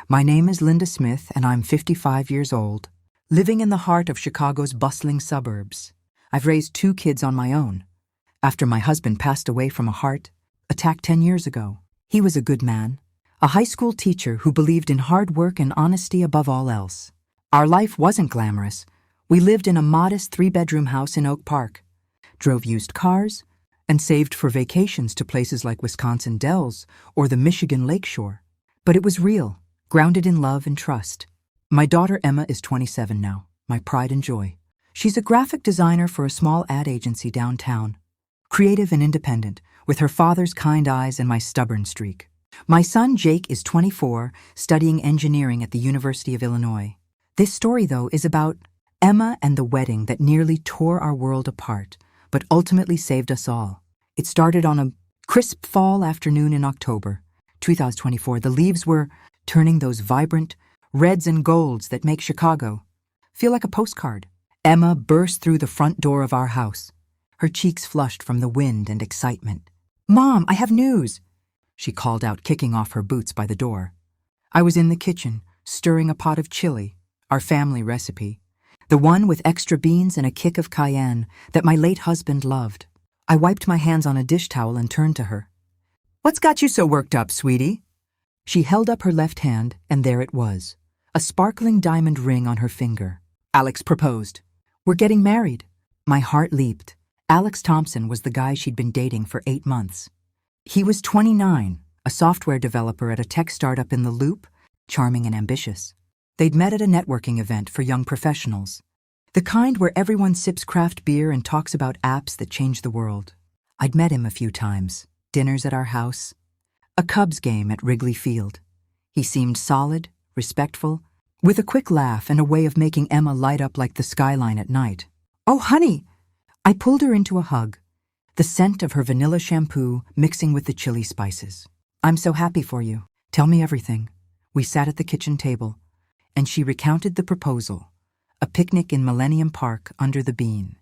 My name is Linda Smith, and I'm 55 years old, living in the heart of Chicago's bustling suburbs. I've raised 2 kids on my own, after my husband passed away from a heart attack 10 years ago. He was a good man, a high school teacher who believed in hard work and honesty above all else. Our life wasn't glamorous. We lived in a modest 3-bedroom house in Oak Park, drove used cars, and saved for vacations to places like Wisconsin Dells or the Michigan Lakeshore. But it was real, grounded in love and trust. My daughter Emma is 27 now, my pride and joy. She's a graphic designer for a small ad agency downtown, creative and independent, with her father's kind eyes and my stubborn streak. My son Jake is 24, studying engineering at the University of Illinois. This story, though, is about Emma and the wedding that nearly tore our world apart, but ultimately saved us all. It started on a crisp fall afternoon in October 2024. The leaves were turning those vibrant reds and golds that make Chicago feel like a postcard. Emma burst through the front door of our house, her cheeks flushed from the wind and excitement. "Mom, I have news," she called out, kicking off her boots by the door. I was in the kitchen, stirring a pot of chili, our family recipe, the one with extra beans and a kick of cayenne that my late husband loved. I wiped my hands on a dish towel and turned to her. "What's got you so worked up, sweetie?" She held up her left hand, and there it was, a sparkling diamond ring on her finger. Alex proposed. "We're getting married." My heart leaped. Alex Thompson was the guy she'd been dating for 8 months. He was 29, a software developer at a tech startup in the Loop, charming and ambitious. They'd met at a networking event for young professionals, the kind where everyone sips craft beer and talks about apps that change the world. I'd met him a few times, dinners at our house, a Cubs game at Wrigley Field. He seemed solid, respectful, with a quick laugh and a way of making Emma light up like the skyline at night. "Oh, honey!" I pulled her into a hug, the scent of her vanilla shampoo mixing with the chili spices. "I'm so happy for you. Tell me everything." We sat at the kitchen table, and she recounted the proposal, a picnic in Millennium Park under the bean,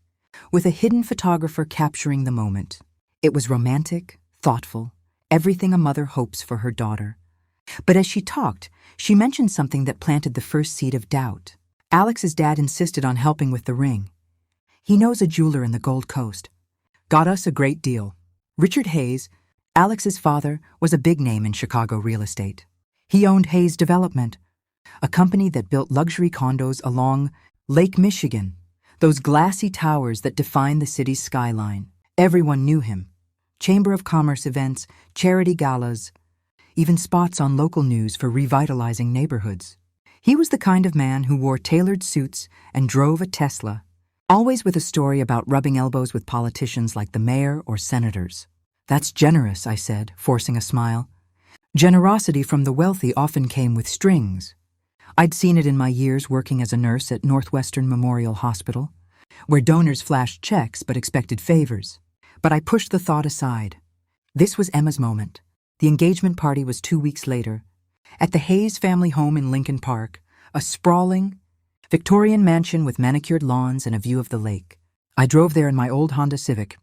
with a hidden photographer capturing the moment. It was romantic, thoughtful, everything a mother hopes for her daughter. But as she talked, she mentioned something that planted the first seed of doubt. Alex's dad insisted on helping with the ring. He knows a jeweler in the Gold Coast. Got us a great deal. Richard Hayes, Alex's father, was a big name in Chicago real estate. He owned Hayes Development, a company that built luxury condos along Lake Michigan, those glassy towers that define the city's skyline. Everyone knew him. Chamber of Commerce events, charity galas, even spots on local news for revitalizing neighborhoods. He was the kind of man who wore tailored suits and drove a Tesla, always with a story about rubbing elbows with politicians like the mayor or senators. "That's generous," I said, forcing a smile. Generosity from the wealthy often came with strings. I'd seen it in my years working as a nurse at Northwestern Memorial Hospital, where donors flashed checks but expected favors. But I pushed the thought aside. This was Emma's moment. The engagement party was 2 weeks later, at the Hayes family home in Lincoln Park, a sprawling, Victorian mansion with manicured lawns and a view of the lake. I drove there in my old Honda Civic,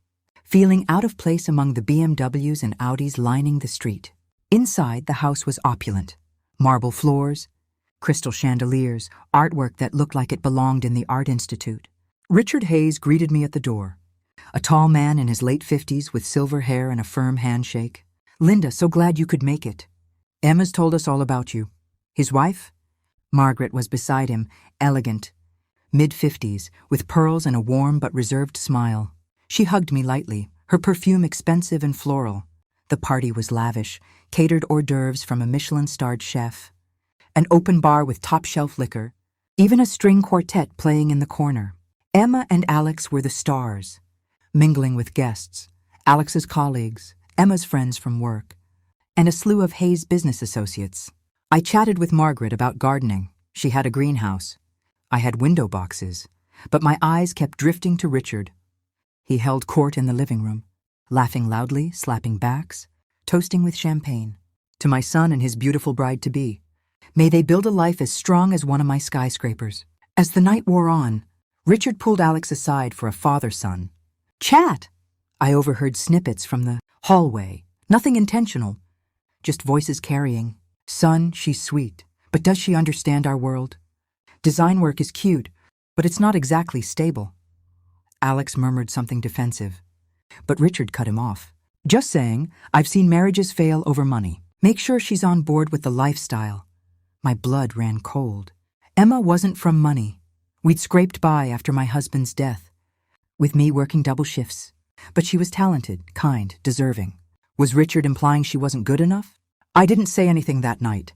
feeling out of place among the BMWs and Audis lining the street. Inside, the house was opulent. Marble floors, crystal chandeliers, artwork that looked like it belonged in the Art Institute. Richard Hayes greeted me at the door, a tall man in his late 50s with silver hair and a firm handshake. "Linda, so glad you could make it. Emma's told us all about you." His wife? Margaret was beside him, elegant, mid-50s, with pearls and a warm but reserved smile. She hugged me lightly, her perfume expensive and floral. The party was lavish, catered hors d'oeuvres from a Michelin-starred chef, an open bar with top-shelf liquor, even a string quartet playing in the corner. Emma and Alex were the stars, mingling with guests, Alex's colleagues, Emma's friends from work, and a slew of Hayes business associates. I chatted with Margaret about gardening. She had a greenhouse. I had window boxes, but my eyes kept drifting to Richard. He held court in the living room, laughing loudly, slapping backs, toasting with champagne. To my son and his beautiful bride-to-be, may they build a life as strong as one of my skyscrapers. As the night wore on, Richard pulled Alex aside for a father-son chat. I overheard snippets from the hallway, nothing intentional, just voices carrying, "Son, she's sweet, But does she understand our world? Design work is cute, but it's not exactly stable. Alex murmured something defensive, but Richard cut him off. Just saying, I've seen marriages fail over money. Make sure she's on board with the lifestyle. My blood ran cold. Emma wasn't from money. We'd scraped by after my husband's death, with me working double shifts. But she was talented, kind, deserving. Was Richard implying she wasn't good enough? I didn't say anything that night.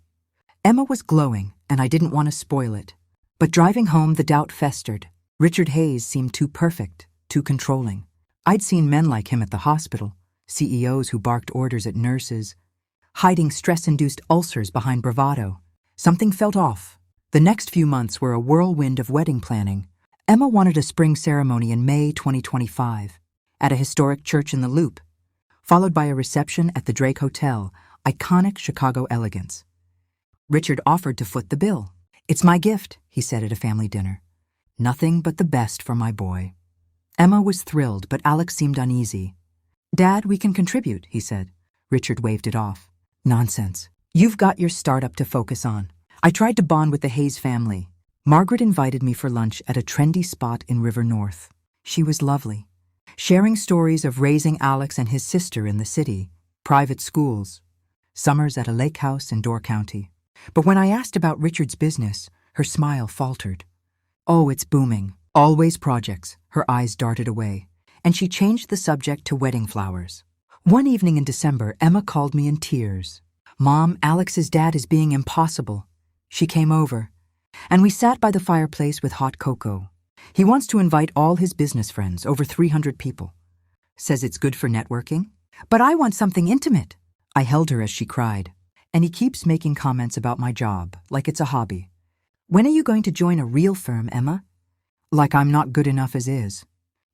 Emma was glowing, and I didn't want to spoil it. But driving home, the doubt festered. Richard Hayes seemed too perfect, too controlling. I'd seen men like him at the hospital, CEOs who barked orders at nurses, hiding stress-induced ulcers behind bravado. Something felt off. The next few months were a whirlwind of wedding planning. Emma wanted a spring ceremony in May 2025, at a historic church in the Loop, followed by a reception at the Drake Hotel, iconic Chicago elegance. Richard offered to foot the bill. It's my gift, he said at a family dinner. Nothing but the best for my boy. Emma was thrilled, but Alex seemed uneasy. Dad, we can contribute, he said. Richard waved it off. Nonsense. You've got your startup to focus on. I tried to bond with the Hayes family. Margaret invited me for lunch at a trendy spot in River North. She was lovely, sharing stories of raising Alex and his sister in the city, private schools, summers at a lake house in Door County. But when I asked about Richard's business, her smile faltered. Oh, it's booming. Always projects. Her eyes darted away, and she changed the subject to wedding flowers. One evening in December, Emma called me in tears. Mom, Alex's dad is being impossible. She came over, and we sat by the fireplace with hot cocoa. He wants to invite all his business friends, over 300 people. Says it's good for networking. But I want something intimate. I held her as she cried. And he keeps making comments about my job, like it's a hobby. When are you going to join a real firm, Emma? Like I'm not good enough as is.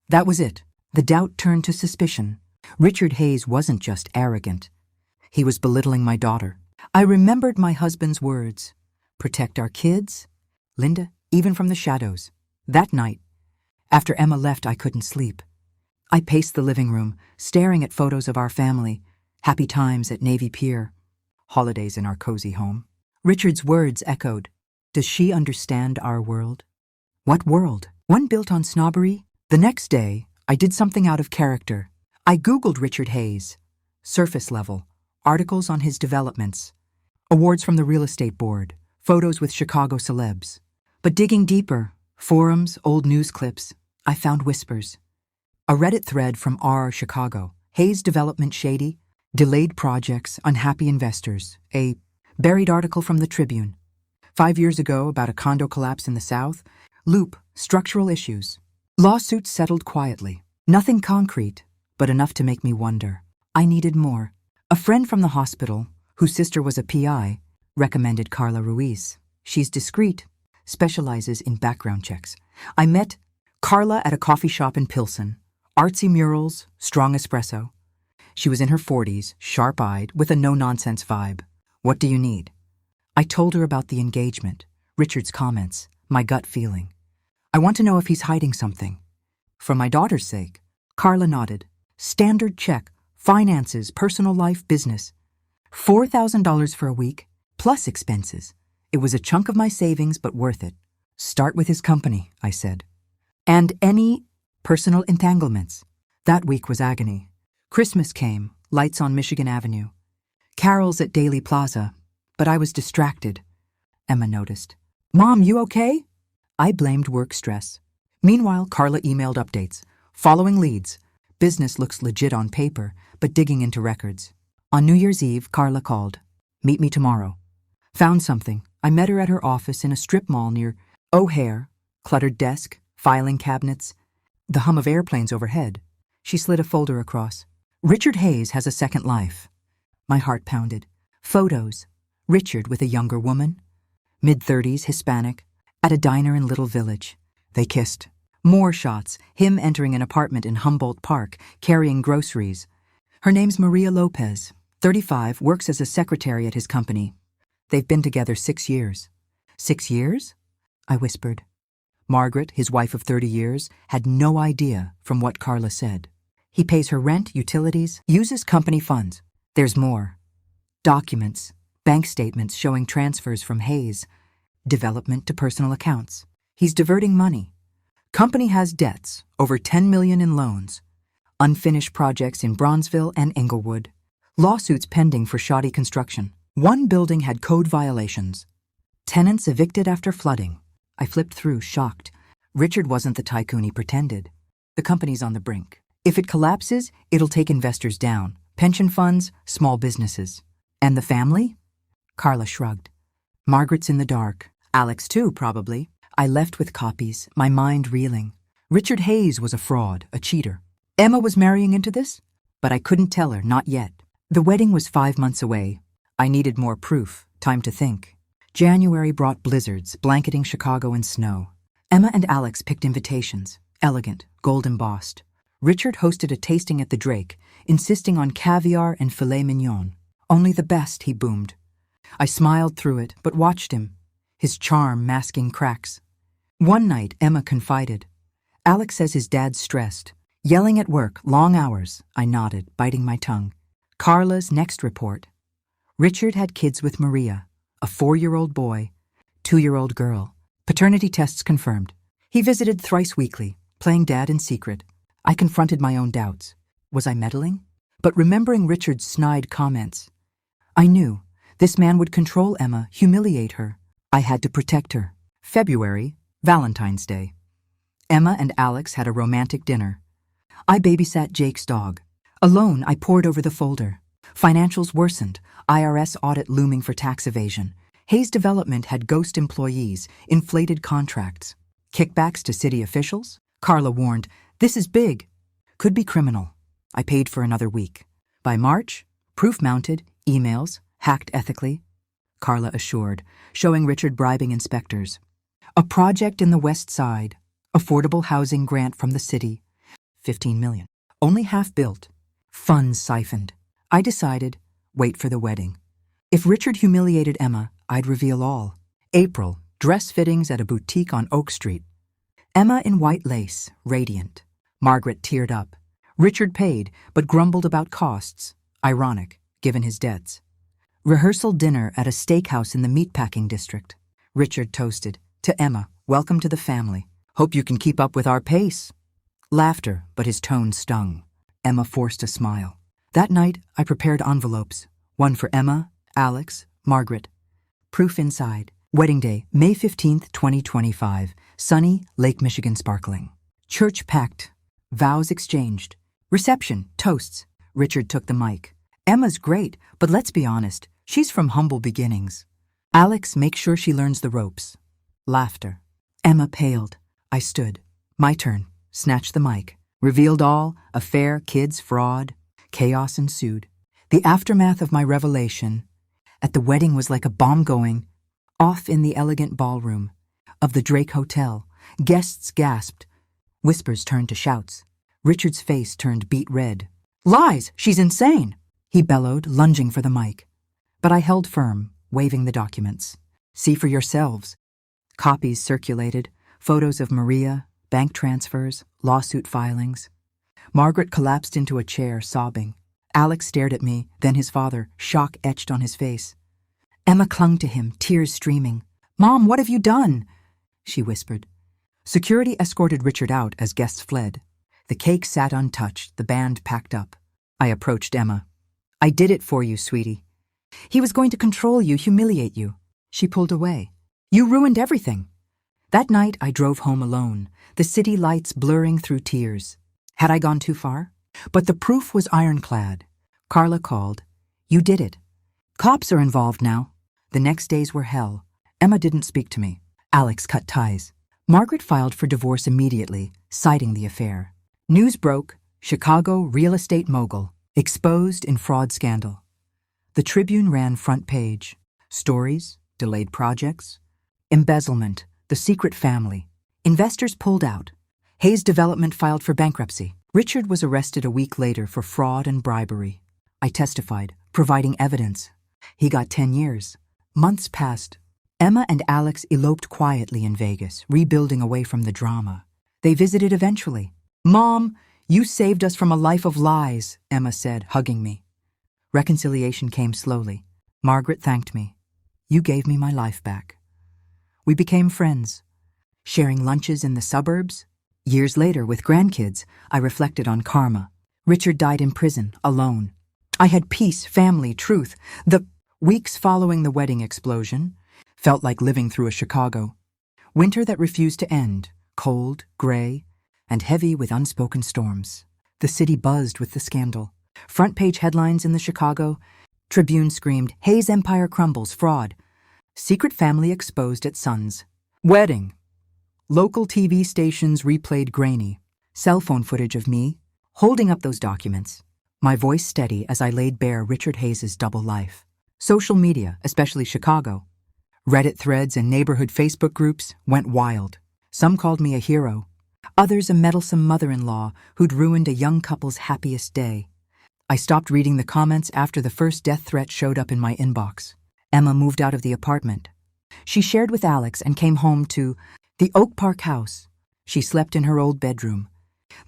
That was it. The doubt turned to suspicion. Richard Hayes wasn't just arrogant. He was belittling my daughter. I remembered my husband's words. Protect our kids, Linda, even from the shadows. That night, after Emma left, I couldn't sleep. I paced the living room, staring at photos of our family, happy times at Navy Pier, holidays in our cozy home. Richard's words echoed. Does she understand our world? What world? One built on snobbery? The next day, I did something out of character. I Googled Richard Hayes. Surface level. Articles on his developments. Awards from the real estate board. Photos with Chicago celebs. But digging deeper, forums, old news clips, I found whispers. A Reddit thread from R Chicago. Hayes development shady. Delayed projects, unhappy investors. A buried article from the Tribune. 5 years ago about a condo collapse in the South. Loop, structural issues. Lawsuits settled quietly. Nothing concrete, but enough to make me wonder. I needed more. A friend from the hospital, whose sister was a PI, recommended Carla Ruiz. She's discreet, specializes in background checks. I met Carla at a coffee shop in Pilsen. Artsy murals, strong espresso. She was in her 40s, sharp-eyed, with a no-nonsense vibe. What do you need? I told her about the engagement, Richard's comments, my gut feeling. I want to know if he's hiding something. For my daughter's sake. Carla nodded. Standard check, finances, personal life, business. $4,000 for a week, plus expenses. It was a chunk of my savings, but worth it. Start with his company, I said. And any personal entanglements. That week was agony. Christmas came, lights on Michigan Avenue. Carols at Daly Plaza, but I was distracted. Emma noticed. Mom, you okay? I blamed work stress. Meanwhile, Carla emailed updates. Following leads. Business looks legit on paper, but digging into records. On New Year's Eve, Carla called. Meet me tomorrow. Found something. I met her at her office in a strip mall near O'Hare. Cluttered desk, filing cabinets, the hum of airplanes overhead. She slid a folder across. Richard Hayes has a second life. My heart pounded. Photos. Richard with a younger woman. Mid-30s, Hispanic. At a diner in Little Village. They kissed. More shots. Him entering an apartment in Humboldt Park, carrying groceries. Her name's Maria Lopez. 35, works as a secretary at his company. They've been together 6 years. 6 years? I whispered. Margaret, his wife of 30 years, had no idea from what Carla said. He pays her rent, utilities, uses company funds. There's more. Documents, Bank statements showing transfers from Hayes. Development to personal accounts. He's diverting money. Company has debts, over $10 million in loans. Unfinished projects in Bronzeville and Englewood. Lawsuits pending for shoddy construction. One building had code violations. Tenants evicted after flooding. I flipped through, shocked. Richard wasn't the tycoon he pretended. The company's on the brink. If it collapses, it'll take investors down. Pension funds, small businesses. And the family? Carla shrugged. Margaret's in the dark. Alex too, probably. I left with copies, my mind reeling. Richard Hayes was a fraud, a cheater. Emma was marrying into this? But I couldn't tell her, not yet. The wedding was 5 months away. I needed more proof, time to think. January brought blizzards, blanketing Chicago in snow. Emma and Alex picked invitations, elegant, gold embossed. Richard hosted a tasting at the Drake, insisting on caviar and filet mignon. Only the best, he boomed. I smiled through it, but watched him, his charm masking cracks. One night, Emma confided. Alex says his dad's stressed. Yelling at work, long hours. I nodded, biting my tongue. Carla's next report. Richard had kids with Maria, a 4-year-old boy, 2-year-old girl. Paternity tests confirmed. He visited thrice weekly, playing dad in secret. I confronted my own doubts. Was I meddling? But remembering Richard's snide comments, I knew this man would control Emma, humiliate her. I had to protect her. February, Valentine's Day. Emma and Alex had a romantic dinner. I babysat Jake's dog. Alone, I pored over the folder. Financials worsened, IRS audit looming for tax evasion. Hayes Development had ghost employees, inflated contracts. Kickbacks to city officials? Carla warned, this is big. Could be criminal. I paid for another week. By March, proof mounted, emails, hacked ethically. Carla assured, showing Richard bribing inspectors. A project in the West Side, affordable housing grant from the city. 15 million. Only half built. Funds siphoned. I decided, wait for the wedding. If Richard humiliated Emma, I'd reveal all. April, dress fittings at a boutique on Oak Street. Emma in white lace, radiant. Margaret teared up. Richard paid, but grumbled about costs. Ironic, given his debts. Rehearsal dinner at a steakhouse in the meatpacking district. Richard toasted. To Emma, welcome to the family. Hope you can keep up with our pace. Laughter, but his tone stung. Emma forced a smile. That night, I prepared envelopes. One for Emma, Alex, Margaret. Proof inside. Wedding day, May 15th, 2025. Sunny, Lake Michigan sparkling. Church packed. Vows exchanged. Reception, toasts. Richard took the mic. Emma's great, but let's be honest, she's from humble beginnings. Alex, make sure she learns the ropes. Laughter. Emma paled. I stood. My turn. Snatched the mic. Revealed all, affair, kids, fraud. Chaos ensued. The aftermath of my revelation at the wedding was like a bomb going off in the elegant ballroom of the Drake Hotel. Guests gasped. Whispers turned to shouts. Richard's face turned beet red. Lies! She's insane! He bellowed, lunging for the mic. But I held firm, waving the documents. See for yourselves. Copies circulated, photos of Maria, bank transfers, lawsuit filings. Margaret collapsed into a chair, sobbing. Alex stared at me, then his father, shock etched on his face. Emma clung to him, tears streaming. Mom, what have you done? She whispered. Security escorted Richard out as guests fled. The cake sat untouched, the band packed up. I approached Emma. I did it for you, sweetie. He was going to control you, humiliate you. She pulled away. You ruined everything. That night I drove home alone, the city lights blurring through tears. Had I gone too far? But the proof was ironclad. Carla called. You did it. Cops are involved now. The next days were hell. Emma didn't speak to me. Alex cut ties. Margaret filed for divorce immediately, citing the affair. News broke. Chicago real estate mogul, exposed in fraud scandal. The Tribune ran front page. Stories, delayed projects. Embezzlement, the secret family. Investors pulled out. Hayes Development filed for bankruptcy. Richard was arrested a week later for fraud and bribery. I testified, providing evidence. He got 10 years. Months passed. Emma and Alex eloped quietly in Vegas, rebuilding away from the drama. They visited eventually. Mom, you saved us from a life of lies, Emma said, hugging me. Reconciliation came slowly. Margaret thanked me. You gave me my life back. We became friends, sharing lunches in the suburbs. Years later, with grandkids, I reflected on karma. Richard died in prison, alone. I had peace, family, truth. The weeks following the wedding explosion felt like living through a Chicago winter that refused to end, cold, gray, and heavy with unspoken storms. The city buzzed with the scandal. Front-page headlines in the Chicago Tribune screamed, Hayes Empire crumbles, fraud. Secret family exposed at Sons. Wedding. Local TV stations replayed grainy. Cell phone footage of me, holding up those documents. My voice steady as I laid bare Richard Hayes' double life. Social media, especially Chicago. Reddit threads and neighborhood Facebook groups went wild. Some called me a hero. Others a meddlesome mother-in-law who'd ruined a young couple's happiest day. I stopped reading the comments after the first death threat showed up in my inbox. Emma moved out of the apartment. She shared with Alex and came home to the Oak Park house. She slept in her old bedroom,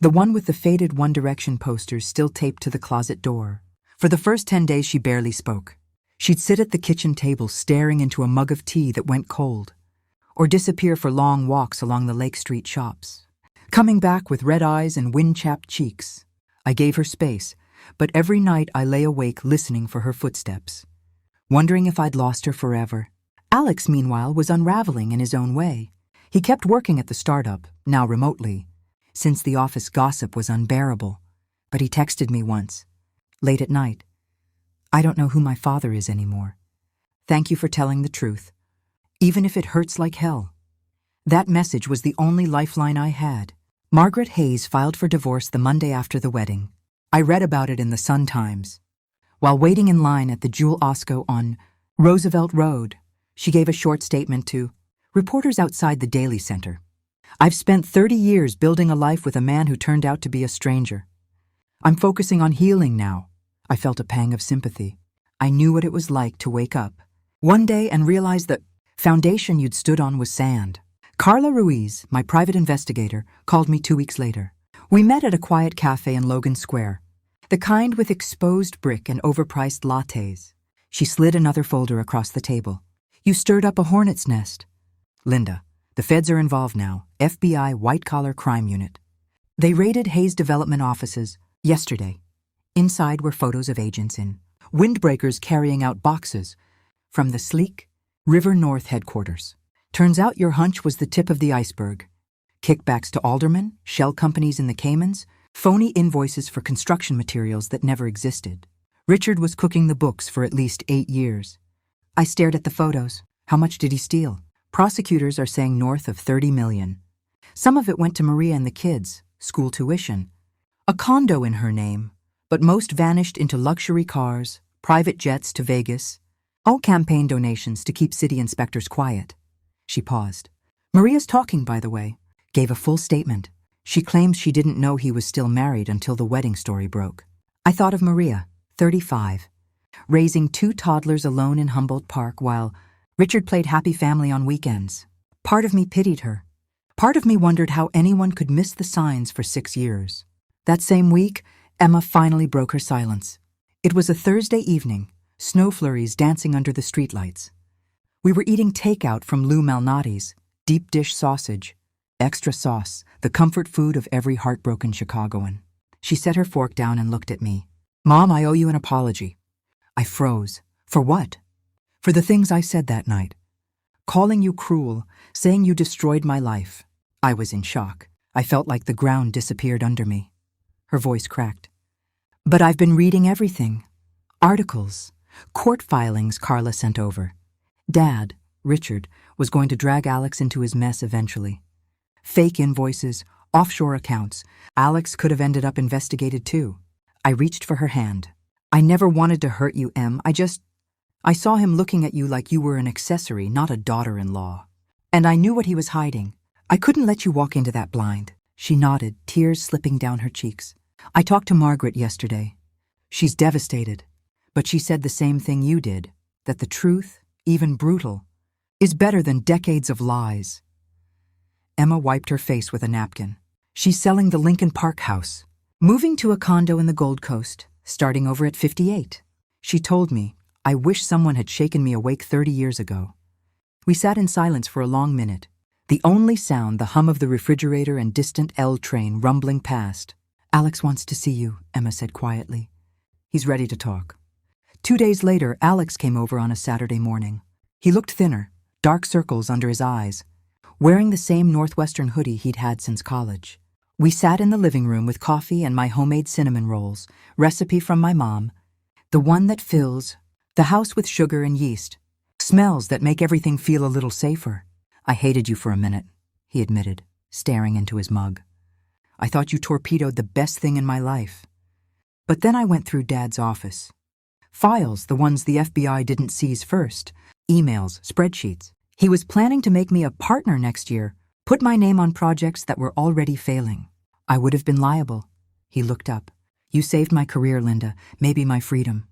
the one with the faded One Direction posters still taped to the closet door. For the first 10 days she barely spoke. She'd sit at the kitchen table staring into a mug of tea that went cold, or disappear for long walks along the Lake Street shops, coming back with red eyes and wind-chapped cheeks. I gave her space, but every night I lay awake listening for her footsteps, wondering if I'd lost her forever. Alex, meanwhile, was unraveling in his own way. He kept working at the startup, now remotely, since the office gossip was unbearable. But he texted me once, late at night. I don't know who my father is anymore. Thank you for telling the truth, even if it hurts like hell. That message was the only lifeline I had. Margaret Hayes filed for divorce the Monday after the wedding. I read about it in the Sun-Times. While waiting in line at the Jewel Osco on Roosevelt Road, she gave a short statement to reporters outside the Daily Center. I've spent 30 years building a life with a man who turned out to be a stranger. I'm focusing on healing now. I felt a pang of sympathy. I knew what it was like to wake up one day and realize the foundation you'd stood on was sand. Carla Ruiz, my private investigator, called me 2 weeks later. We met at a quiet cafe in Logan Square, the kind with exposed brick and overpriced lattes. She slid another folder across the table. You stirred up a hornet's nest. Linda, the feds are involved now, FBI white-collar crime unit. They raided Hayes development offices yesterday. Inside were photos of agents in windbreakers carrying out boxes from the sleek River North headquarters. Turns out your hunch was the tip of the iceberg. Kickbacks to aldermen, shell companies in the Caymans, phony invoices for construction materials that never existed. Richard was cooking the books for at least 8 years. I stared at the photos. How much did he steal? Prosecutors are saying north of $30 million. Some of it went to Maria and the kids, school tuition, a condo in her name, but most vanished into luxury cars, private jets to Vegas, all campaign donations to keep city inspectors quiet. She paused. Maria's talking, by the way. Gave a full statement. She claims she didn't know he was still married until the wedding story broke. I thought of Maria, 35, raising 2 toddlers alone in Humboldt Park while Richard played happy family on weekends. Part of me pitied her. Part of me wondered how anyone could miss the signs for 6 years. That same week, Emma finally broke her silence. It was a Thursday evening, snow flurries dancing under the streetlights. We were eating takeout from Lou Malnati's, deep dish sausage, extra sauce, the comfort food of every heartbroken Chicagoan. She set her fork down and looked at me. Mom, I owe you an apology. I froze. For what? For the things I said that night. Calling you cruel, saying you destroyed my life. I was in shock. I felt like the ground disappeared under me. Her voice cracked. But I've been reading everything. Articles, court filings Carla sent over. Dad, Richard, was going to drag Alex into his mess eventually. Fake invoices, offshore accounts. Alex could have ended up investigated too. I reached for her hand. I never wanted to hurt you, Em. I saw him looking at you like you were an accessory, not a daughter-in-law. And I knew what he was hiding. I couldn't let you walk into that blind. She nodded, tears slipping down her cheeks. I talked to Margaret yesterday. She's devastated. But she said the same thing you did, that the truth, even brutal, is better than decades of lies. Emma wiped her face with a napkin. She's selling the Lincoln Park house, moving to a condo in the Gold Coast, starting over at 58. She told me, I wish someone had shaken me awake 30 years ago. We sat in silence for a long minute, the only sound the hum of the refrigerator and distant L train rumbling past. Alex wants to see you, Emma said quietly. He's ready to talk. 2 days later, Alex came over on a Saturday morning. He looked thinner, dark circles under his eyes, wearing the same Northwestern hoodie he'd had since college. We sat in the living room with coffee and my homemade cinnamon rolls, recipe from my mom, the one that fills the house with sugar and yeast, smells that make everything feel a little safer. I hated you for a minute, he admitted, staring into his mug. I thought you torpedoed the best thing in my life. But then I went through Dad's office. Files, the ones the FBI didn't seize first, emails, spreadsheets. He was planning to make me a partner next year, put my name on projects that were already failing. I would have been liable. He looked up. You saved my career, Linda, maybe my freedom.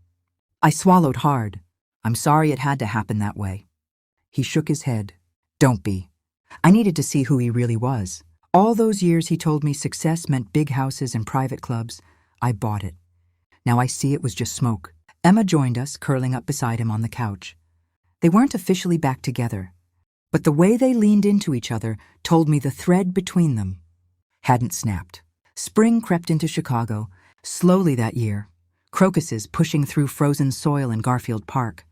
I swallowed hard. I'm sorry it had to happen that way. He shook his head. Don't be. I needed to see who he really was. All those years he told me success meant big houses and private clubs. I bought it. Now I see it was just smoke. Emma joined us, curling up beside him on the couch. They weren't officially back together, but the way they leaned into each other told me the thread between them hadn't snapped. Spring crept into Chicago, slowly that year, crocuses pushing through frozen soil in Garfield Park.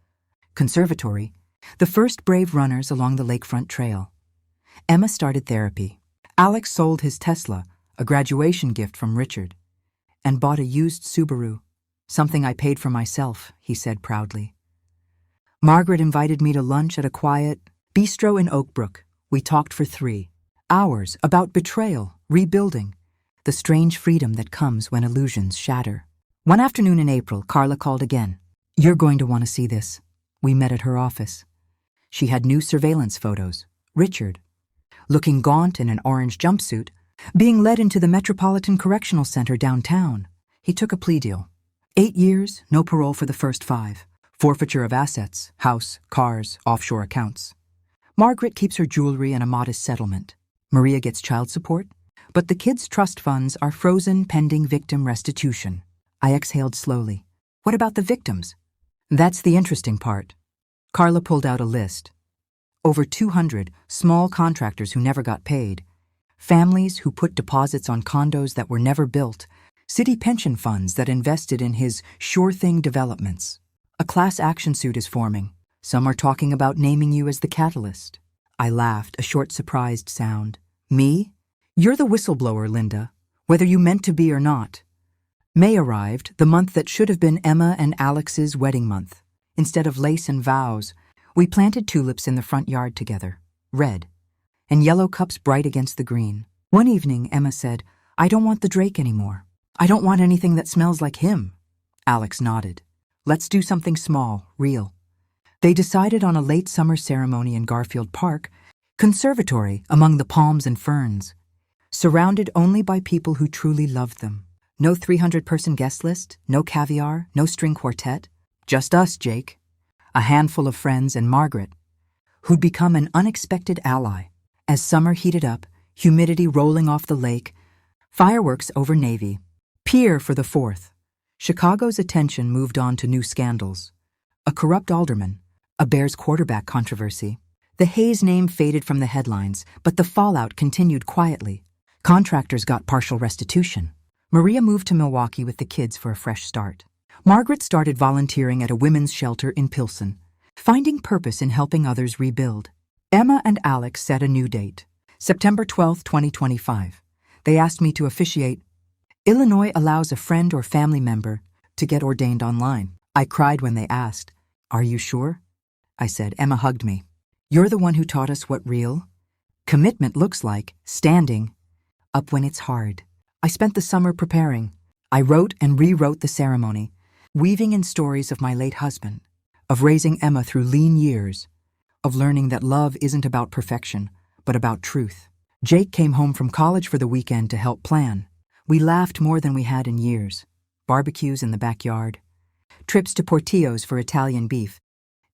Conservatory, the first brave runners along the lakefront trail. Emma started therapy. Alex sold his Tesla, a graduation gift from Richard, and bought a used Subaru, something I paid for myself, he said proudly. Margaret invited me to lunch at a quiet bistro in Oak Brook. We talked for 3 hours about betrayal, rebuilding, the strange freedom that comes when illusions shatter. One afternoon in April, Carla called again. You're going to want to see this. We met at her office. She had new surveillance photos. Richard, looking gaunt in an orange jumpsuit, being led into the Metropolitan Correctional Center downtown. He took a plea deal. 8 years, no parole for the first 5. Forfeiture of assets, house, cars, offshore accounts. Margaret keeps her jewelry and a modest settlement. Maria gets child support, but the kids' trust funds are frozen pending victim restitution. I exhaled slowly. What about the victims? That's the interesting part. Carla pulled out a list. Over 200 small contractors who never got paid, families who put deposits on condos that were never built, city pension funds that invested in his sure thing developments. A class action suit is forming. Some are talking about naming you as the catalyst. I laughed, a short surprised sound. Me? You're the whistleblower, Linda, whether you meant to be or not. May arrived, the month that should have been Emma and Alex's wedding month. Instead of lace and vows, we planted tulips in the front yard together, red, and yellow cups bright against the green. One evening, Emma said, I don't want the Drake anymore. I don't want anything that smells like him. Alex nodded. Let's do something small, real. They decided on a late summer ceremony in Garfield Park, conservatory among the palms and ferns, surrounded only by people who truly loved them. No 300-person guest list, no caviar, no string quartet. Just us, Jake, a handful of friends, and Margaret, who'd become an unexpected ally. As summer heated up, humidity rolling off the lake, fireworks over Navy, Pier for the 4th. Chicago's attention moved on to new scandals. A corrupt alderman, a Bears quarterback controversy. The Hayes name faded from the headlines, but the fallout continued quietly. Contractors got partial restitution. Maria moved to Milwaukee with the kids for a fresh start. Margaret started volunteering at a women's shelter in Pilsen, finding purpose in helping others rebuild. Emma and Alex set a new date, September 12, 2025. They asked me to officiate. Illinois allows a friend or family member to get ordained online. I cried when they asked, Are you sure? I said. Emma hugged me. You're the one who taught us what real commitment looks like, standing up when it's hard. I spent the summer preparing. I wrote and rewrote the ceremony, weaving in stories of my late husband, of raising Emma through lean years, of learning that love isn't about perfection, but about truth. Jake came home from college for the weekend to help plan. We laughed more than we had in years. Barbecues in the backyard, trips to Portillo's for Italian beef,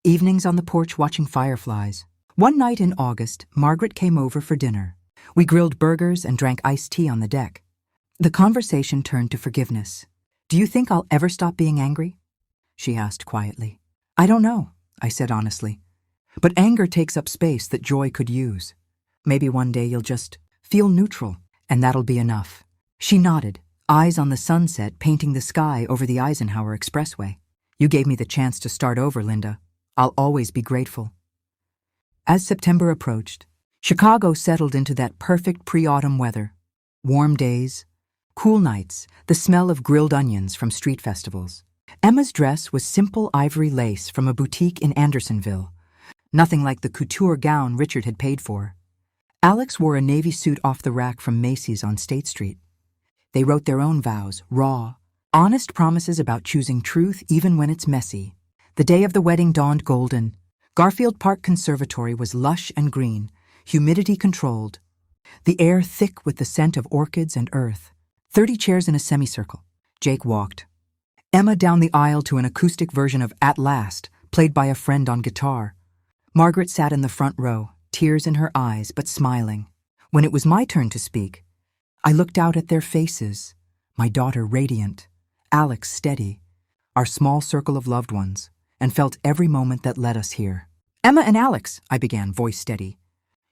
evenings on the porch watching fireflies. One night in August, Margaret came over for dinner. We grilled burgers and drank iced tea on the deck. The conversation turned to forgiveness. Do you think I'll ever stop being angry? She asked quietly. I don't know, I said honestly. But anger takes up space that joy could use. Maybe one day you'll just feel neutral, and that'll be enough. She nodded, eyes on the sunset painting the sky over the Eisenhower Expressway. You gave me the chance to start over, Linda. I'll always be grateful. As September approached, Chicago settled into that perfect pre-autumn weather. Warm days, cool nights, the smell of grilled onions from street festivals. Emma's dress was simple ivory lace from a boutique in Andersonville. Nothing like the couture gown Richard had paid for. Alex wore a navy suit off the rack from Macy's on State Street. They wrote their own vows, raw, honest promises about choosing truth even when it's messy. The day of the wedding dawned golden. Garfield Park Conservatory was lush and green, humidity controlled. The air thick with the scent of orchids and earth. 30 chairs in a semicircle. Jake walked. Emma down the aisle to an acoustic version of At Last, played by a friend on guitar. Margaret sat in the front row, tears in her eyes but smiling. When it was my turn to speak, I looked out at their faces, my daughter radiant, Alex steady, our small circle of loved ones, and felt every moment that led us here. Emma and Alex, I began, voice steady.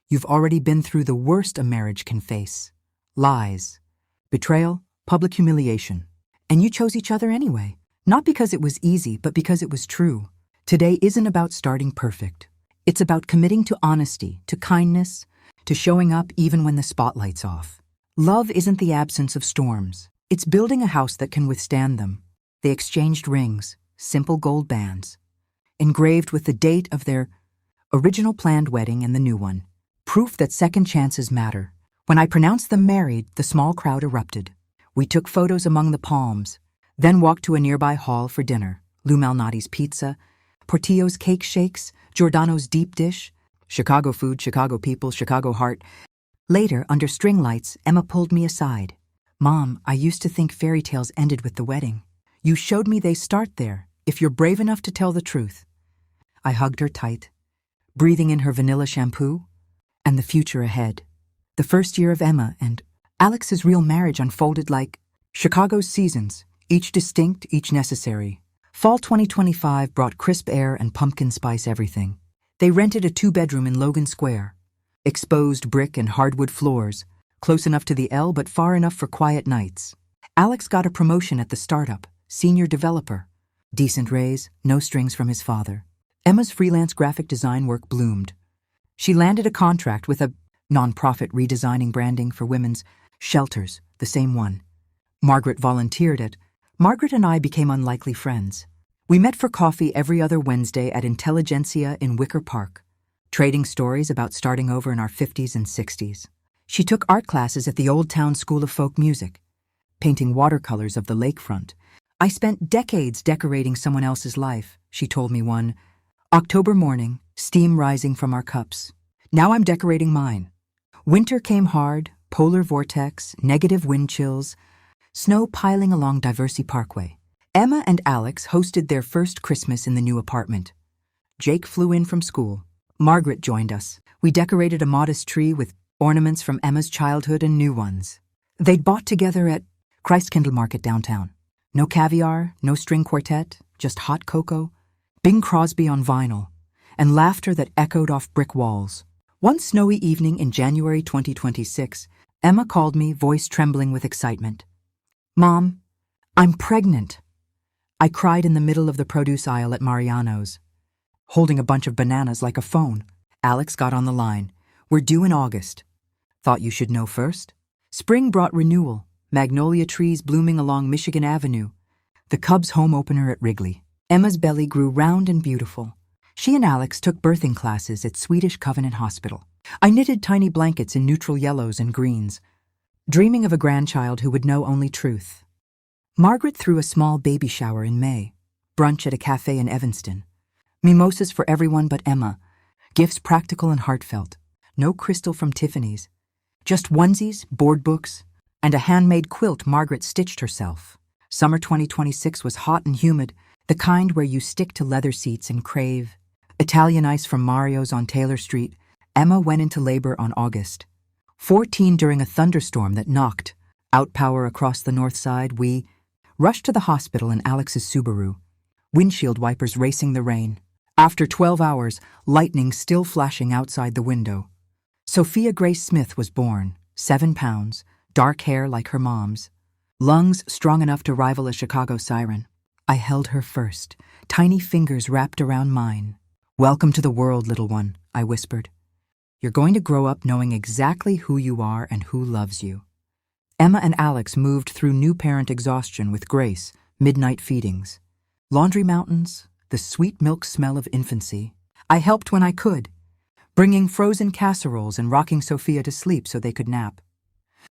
You've already been through the worst a marriage can face. Lies, betrayal, public humiliation. And you chose each other anyway. Not because it was easy, but because it was true. Today isn't about starting perfect. It's about committing to honesty, to kindness, to showing up even when the spotlight's off. Love isn't the absence of storms. It's building a house that can withstand them. They exchanged rings, simple gold bands, engraved with the date of their original planned wedding and the new one. Proof that second chances matter. When I pronounced them married, the small crowd erupted. We took photos among the palms, then walked to a nearby hall for dinner. Lou Malnati's pizza, Portillo's cake shakes, Giordano's deep dish, Chicago food, Chicago people, Chicago heart. Later, under string lights, Emma pulled me aside. Mom, I used to think fairy tales ended with the wedding. You showed me they start there, if you're brave enough to tell the truth. I hugged her tight, breathing in her vanilla shampoo, and the future ahead. The first year of Emma and Alex's real marriage unfolded like Chicago's seasons, each distinct, each necessary. Fall 2025 brought crisp air and pumpkin spice everything. They rented a 2-bedroom in Logan Square. Exposed brick and hardwood floors, close enough to the L but far enough for quiet nights. Alex got a promotion at the startup, senior developer. Decent raise, no strings from his father. Emma's freelance graphic design work bloomed. She landed a contract with a nonprofit redesigning branding for women's shelters, the same one. Margaret volunteered it. Margaret and I became unlikely friends. We met for coffee every other Wednesday at Intelligentsia in Wicker Park, trading stories about starting over in our 50s and 60s. She took art classes at the Old Town School of Folk Music, painting watercolors of the lakefront. I spent decades decorating someone else's life, she told me one October morning, steam rising from our cups. Now I'm decorating mine. Winter came hard, polar vortex, negative wind chills, snow piling along Diversey Parkway. Emma and Alex hosted their first Christmas in the new apartment. Jake flew in from school. Margaret joined us. We decorated a modest tree with ornaments from Emma's childhood and new ones. They'd bought together at Christkindl Market downtown. No caviar, no string quartet, just hot cocoa, Bing Crosby on vinyl, and laughter that echoed off brick walls. One snowy evening in January 2026, Emma called me, voice trembling with excitement. Mom, I'm pregnant. I cried in the middle of the produce aisle at Mariano's, holding a bunch of bananas like a phone. Alex got on the line. We're due in August. Thought you should know first? Spring brought renewal, magnolia trees blooming along Michigan Avenue, the Cubs' home opener at Wrigley. Emma's belly grew round and beautiful. She and Alex took birthing classes at Swedish Covenant Hospital. I knitted tiny blankets in neutral yellows and greens, dreaming of a grandchild who would know only truth. Margaret threw a small baby shower in May, brunch at a cafe in Evanston. Mimosas for everyone but Emma, gifts practical and heartfelt. No crystal from Tiffany's, just onesies, board books, and a handmade quilt Margaret stitched herself. Summer 2026 was hot and humid, the kind where you stick to leather seats and crave. Italian ice from Mario's on Taylor Street. Emma went into labor on August 14 during a thunderstorm that knocked out power across the north side. We rushed to the hospital in Alex's Subaru. windshield wipers racing the rain. After 12 hours, lightning still flashing outside the window. Sophia Grace Smith was born, 7 pounds, dark hair like her mom's, lungs strong enough to rival a Chicago siren. I held her first, tiny fingers wrapped around mine. "Welcome to the world, little one," I whispered. "You're going to grow up knowing exactly who you are and who loves you." Emma and Alex moved through new parent exhaustion with Grace, midnight feedings, laundry mountains, the sweet milk smell of infancy. I helped when I could, bringing frozen casseroles and rocking Sophia to sleep so they could nap.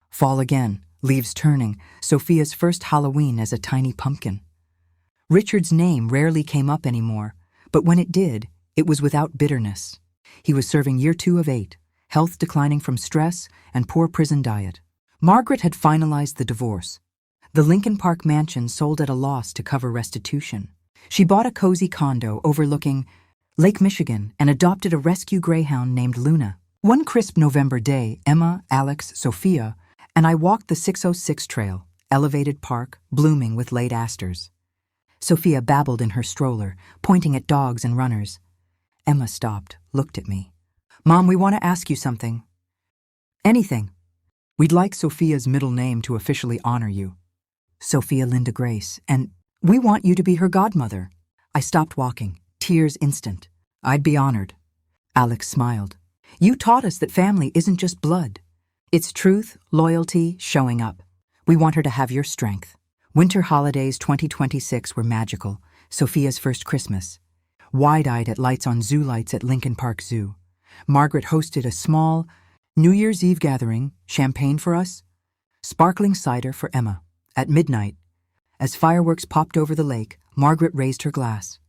Fall again, leaves turning, Sophia's first Halloween as a tiny pumpkin. Richard's name rarely came up anymore, but when it did, it was without bitterness. He was serving year 2 of 8, health declining from stress and poor prison diet. Margaret had finalized the divorce. The Lincoln Park mansion sold at a loss to cover restitution. She bought a cozy condo overlooking Lake Michigan and adopted a rescue greyhound named Luna. One crisp November day, Emma, Alex, Sophia, and I walked the 606 trail, elevated park, blooming with late asters. Sophia babbled in her stroller, pointing at dogs and runners. Emma stopped, looked at me. "Mom, we want to ask you something." "Anything." "We'd like Sophia's middle name to officially honor you. Sophia Linda Grace, and we want you to be her godmother." I stopped walking, tears instant. "I'd be honored." Alex smiled. "You taught us that family isn't just blood. It's truth, loyalty, showing up. We want her to have your strength." Winter holidays 2026 were magical, Sophia's first Christmas. Wide-eyed at lights on zoo lights at Lincoln Park Zoo. Margaret hosted a small New Year's Eve gathering, champagne for us, sparkling cider for Emma. At midnight, as fireworks popped over the lake, Margaret raised her glass.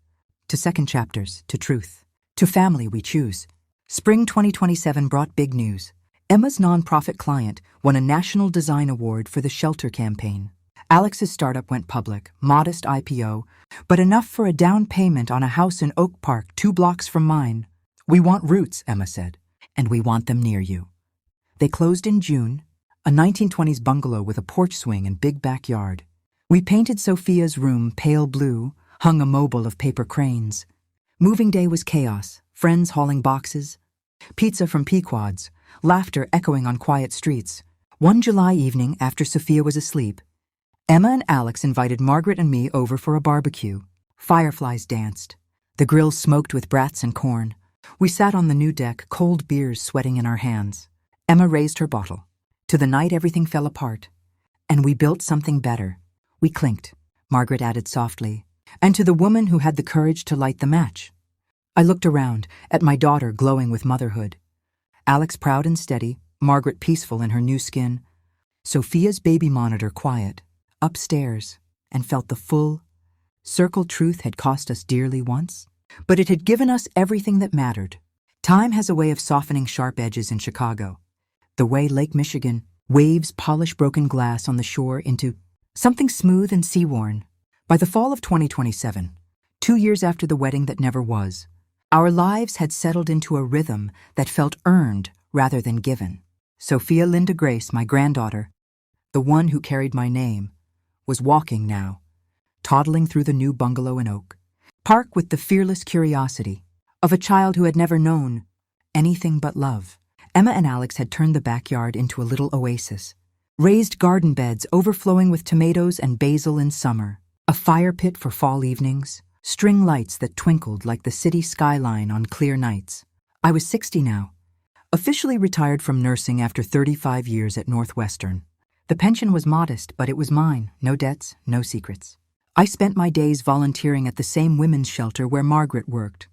To second chapters, to truth, to family we choose. Spring 2027 brought big news. Emma's nonprofit client won a National Design Award for the Shelter campaign. Alex's startup went public, modest IPO, but enough for a down payment on a house in Oak Park 2 blocks from mine. "We want roots," Emma said, "and we want them near you." They closed in June, a 1920s bungalow with a porch swing and big backyard. We painted Sophia's room pale blue, hung a mobile of paper cranes. Moving day was chaos, friends hauling boxes, pizza from Pequod's, laughter echoing on quiet streets. One July evening, after Sophia was asleep, Emma and Alex invited Margaret and me over for a barbecue. Fireflies danced. The grill smoked with brats and corn. We sat on the new deck, cold beers sweating in our hands. Emma raised her bottle. To the night everything fell apart. "And we built something better." We clinked, Margaret added softly, "and to the woman who had the courage to light the match." I looked around, at my daughter glowing with motherhood. Alex proud and steady, Margaret peaceful in her new skin. Sophia's baby monitor quiet, upstairs, and felt the full, circle truth had cost us dearly once, but it had given us everything that mattered. Time has a way of softening sharp edges in Chicago. The way Lake Michigan waves polish broken glass on the shore into something smooth and sea-worn. By the fall of 2027, 2 years after the wedding that never was, our lives had settled into a rhythm that felt earned rather than given. Sophia Linda Grace, my granddaughter, the one who carried my name, was walking now, toddling through the new bungalow in Oak Park with the fearless curiosity of a child who had never known anything but love. Emma and Alex had turned the backyard into a little oasis. Raised garden beds overflowing with tomatoes and basil in summer, a fire pit for fall evenings, string lights that twinkled like the city skyline on clear nights. I was 60 now, officially retired from nursing after 35 years at Northwestern. The pension was modest, but it was mine, no debts, no secrets. I spent my days volunteering at the same women's shelter where Margaret worked,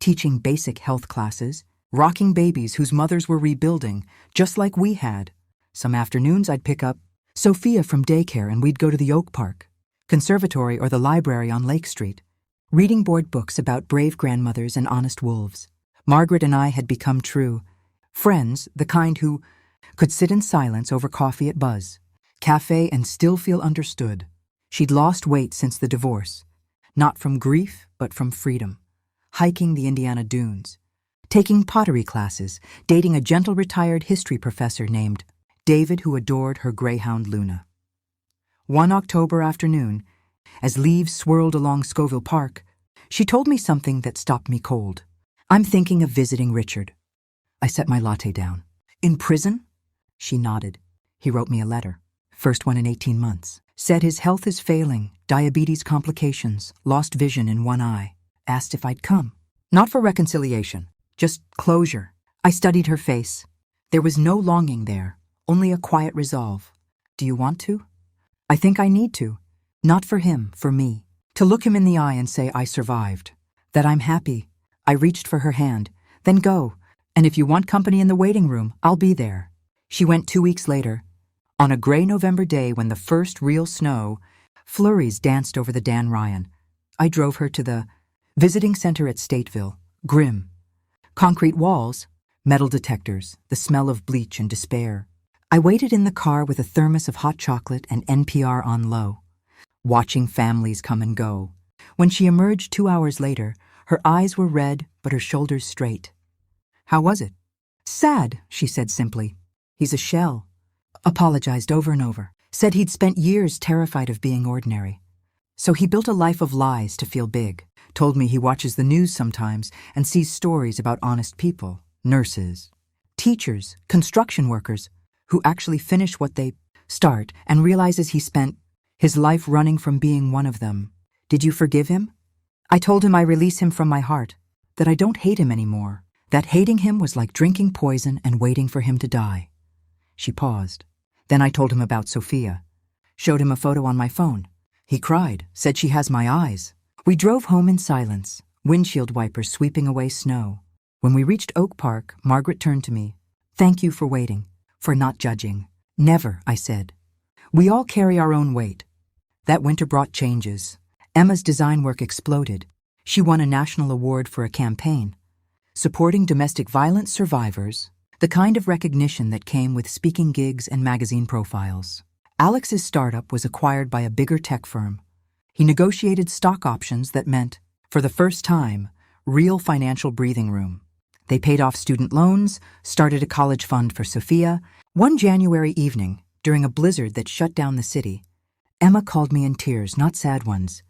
teaching basic health classes, rocking babies whose mothers were rebuilding, just like we had. Some afternoons I'd pick up Sophia from daycare and we'd go to the Oak Park, conservatory or the library on Lake Street, reading board books about brave grandmothers and honest wolves. Margaret and I had become true friends, the kind who could sit in silence over coffee at Buzz Cafe and still feel understood. She'd lost weight since the divorce, not from grief, but from freedom. Hiking the Indiana dunes, taking pottery classes, dating a gentle retired history professor named David who adored her greyhound Luna. One October afternoon, As leaves swirled along Scoville Park, she told me something that stopped me cold. I'm thinking of visiting Richard. I set my latte down. In prison? She nodded. He wrote me a letter. First one in 18 months. Said his health is failing, diabetes complications, lost vision in one eye. Asked if I'd come. Not for reconciliation, just closure. I studied her face. There was no longing there, only a quiet resolve. Do you want to? I think I need to. Not for him, for me. To look him in the eye and say I survived. That I'm happy. I reached for her hand. Then go. And if you want company in the waiting room, I'll be there. She went 2 weeks later. On a gray November day when the first real snow, flurries danced over the Dan Ryan. I drove her to the visiting center at Stateville, grim. Concrete walls, metal detectors, the smell of bleach and despair. I waited in the car with a thermos of hot chocolate and NPR on low, watching families come and go. When she emerged 2 hours later, her eyes were red but her shoulders straight. How was it? Sad, she said simply. He's a shell. Apologized over and over. Said he'd spent years terrified of being ordinary. So he built a life of lies to feel big. Told me he watches the news sometimes and sees stories about honest people, nurses, teachers, construction workers, who actually finish what they start and realizes he spent his life running from being one of them. Did you forgive him? I told him I release him from my heart, that I don't hate him anymore, that hating him was like drinking poison and waiting for him to die. She paused. Then I told him about Sophia. Showed him a photo on my phone. He cried, said she has my eyes. We drove home in silence, windshield wipers sweeping away snow. When we reached Oak Park, Margaret turned to me. Thank you for waiting, for not judging. Never, I said. We all carry our own weight. That winter brought changes. Emma's design work exploded. She won a national award for a campaign, supporting domestic violence survivors, the kind of recognition that came with speaking gigs and magazine profiles. Alex's startup was acquired by a bigger tech firm. He negotiated stock options that meant, for the first time, real financial breathing room. They paid off student loans, started a college fund for Sophia. One January evening, during a blizzard that shut down the city, Emma called me in tears, not sad ones.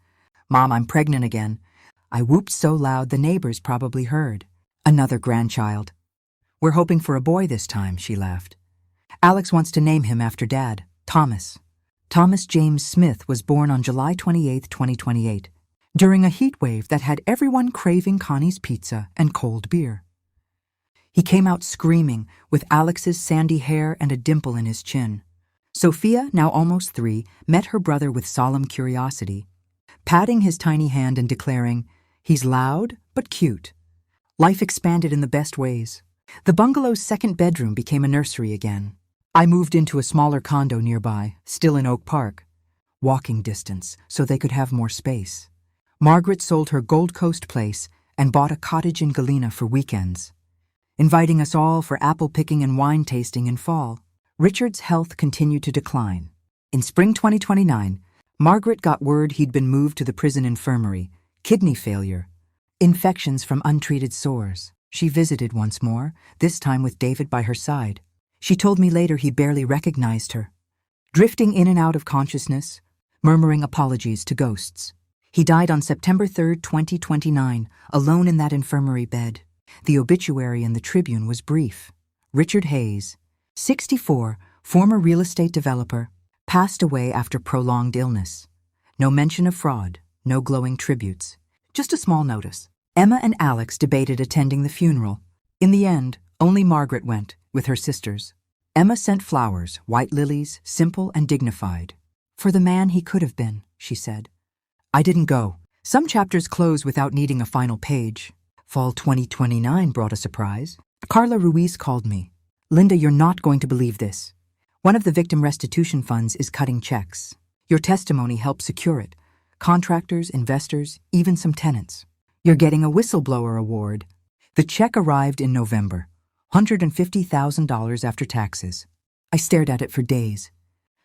Mom, I'm pregnant again. I whooped so loud the neighbors probably heard. Another grandchild. We're hoping for a boy this time, she laughed. Alex wants to name him after Dad, Thomas. Thomas James Smith was born on July 28, 2028, during a heat wave that had everyone craving Connie's pizza and cold beer. He came out screaming, with Alex's sandy hair and a dimple in his chin. Sophia, now almost 3, met her brother with solemn curiosity, patting his tiny hand and declaring, "He's loud, but cute." Life expanded in the best ways. The bungalow's second bedroom became a nursery again. I moved into a smaller condo nearby, still in Oak Park, walking distance, so they could have more space. Margaret sold her Gold Coast place and bought a cottage in Galena for weekends, inviting us all for apple picking and wine tasting in fall. Richard's health continued to decline. In spring 2029, Margaret got word he'd been moved to the prison infirmary, kidney failure, infections from untreated sores. She visited once more, this time with David by her side. She told me later he barely recognized her, drifting in and out of consciousness, murmuring apologies to ghosts. He died on September 3, 2029, alone in that infirmary bed. The obituary in the Tribune was brief. Richard Hayes, 64, former real estate developer, passed away after prolonged illness. No mention of fraud, no glowing tributes, just a small notice. Emma and Alex debated attending the funeral. In the end, only Margaret went, with her sisters. Emma sent flowers, white lilies, simple and dignified. For the man he could have been, she said. I didn't go. Some chapters close without needing a final page. Fall 2029 brought a surprise. Carla Ruiz called me. Linda, you're not going to believe this. One of the victim restitution funds is cutting checks. Your testimony helped secure it. Contractors, investors, even some tenants. You're getting a whistleblower award. The check arrived in November, $150,000 after taxes. I stared at it for days,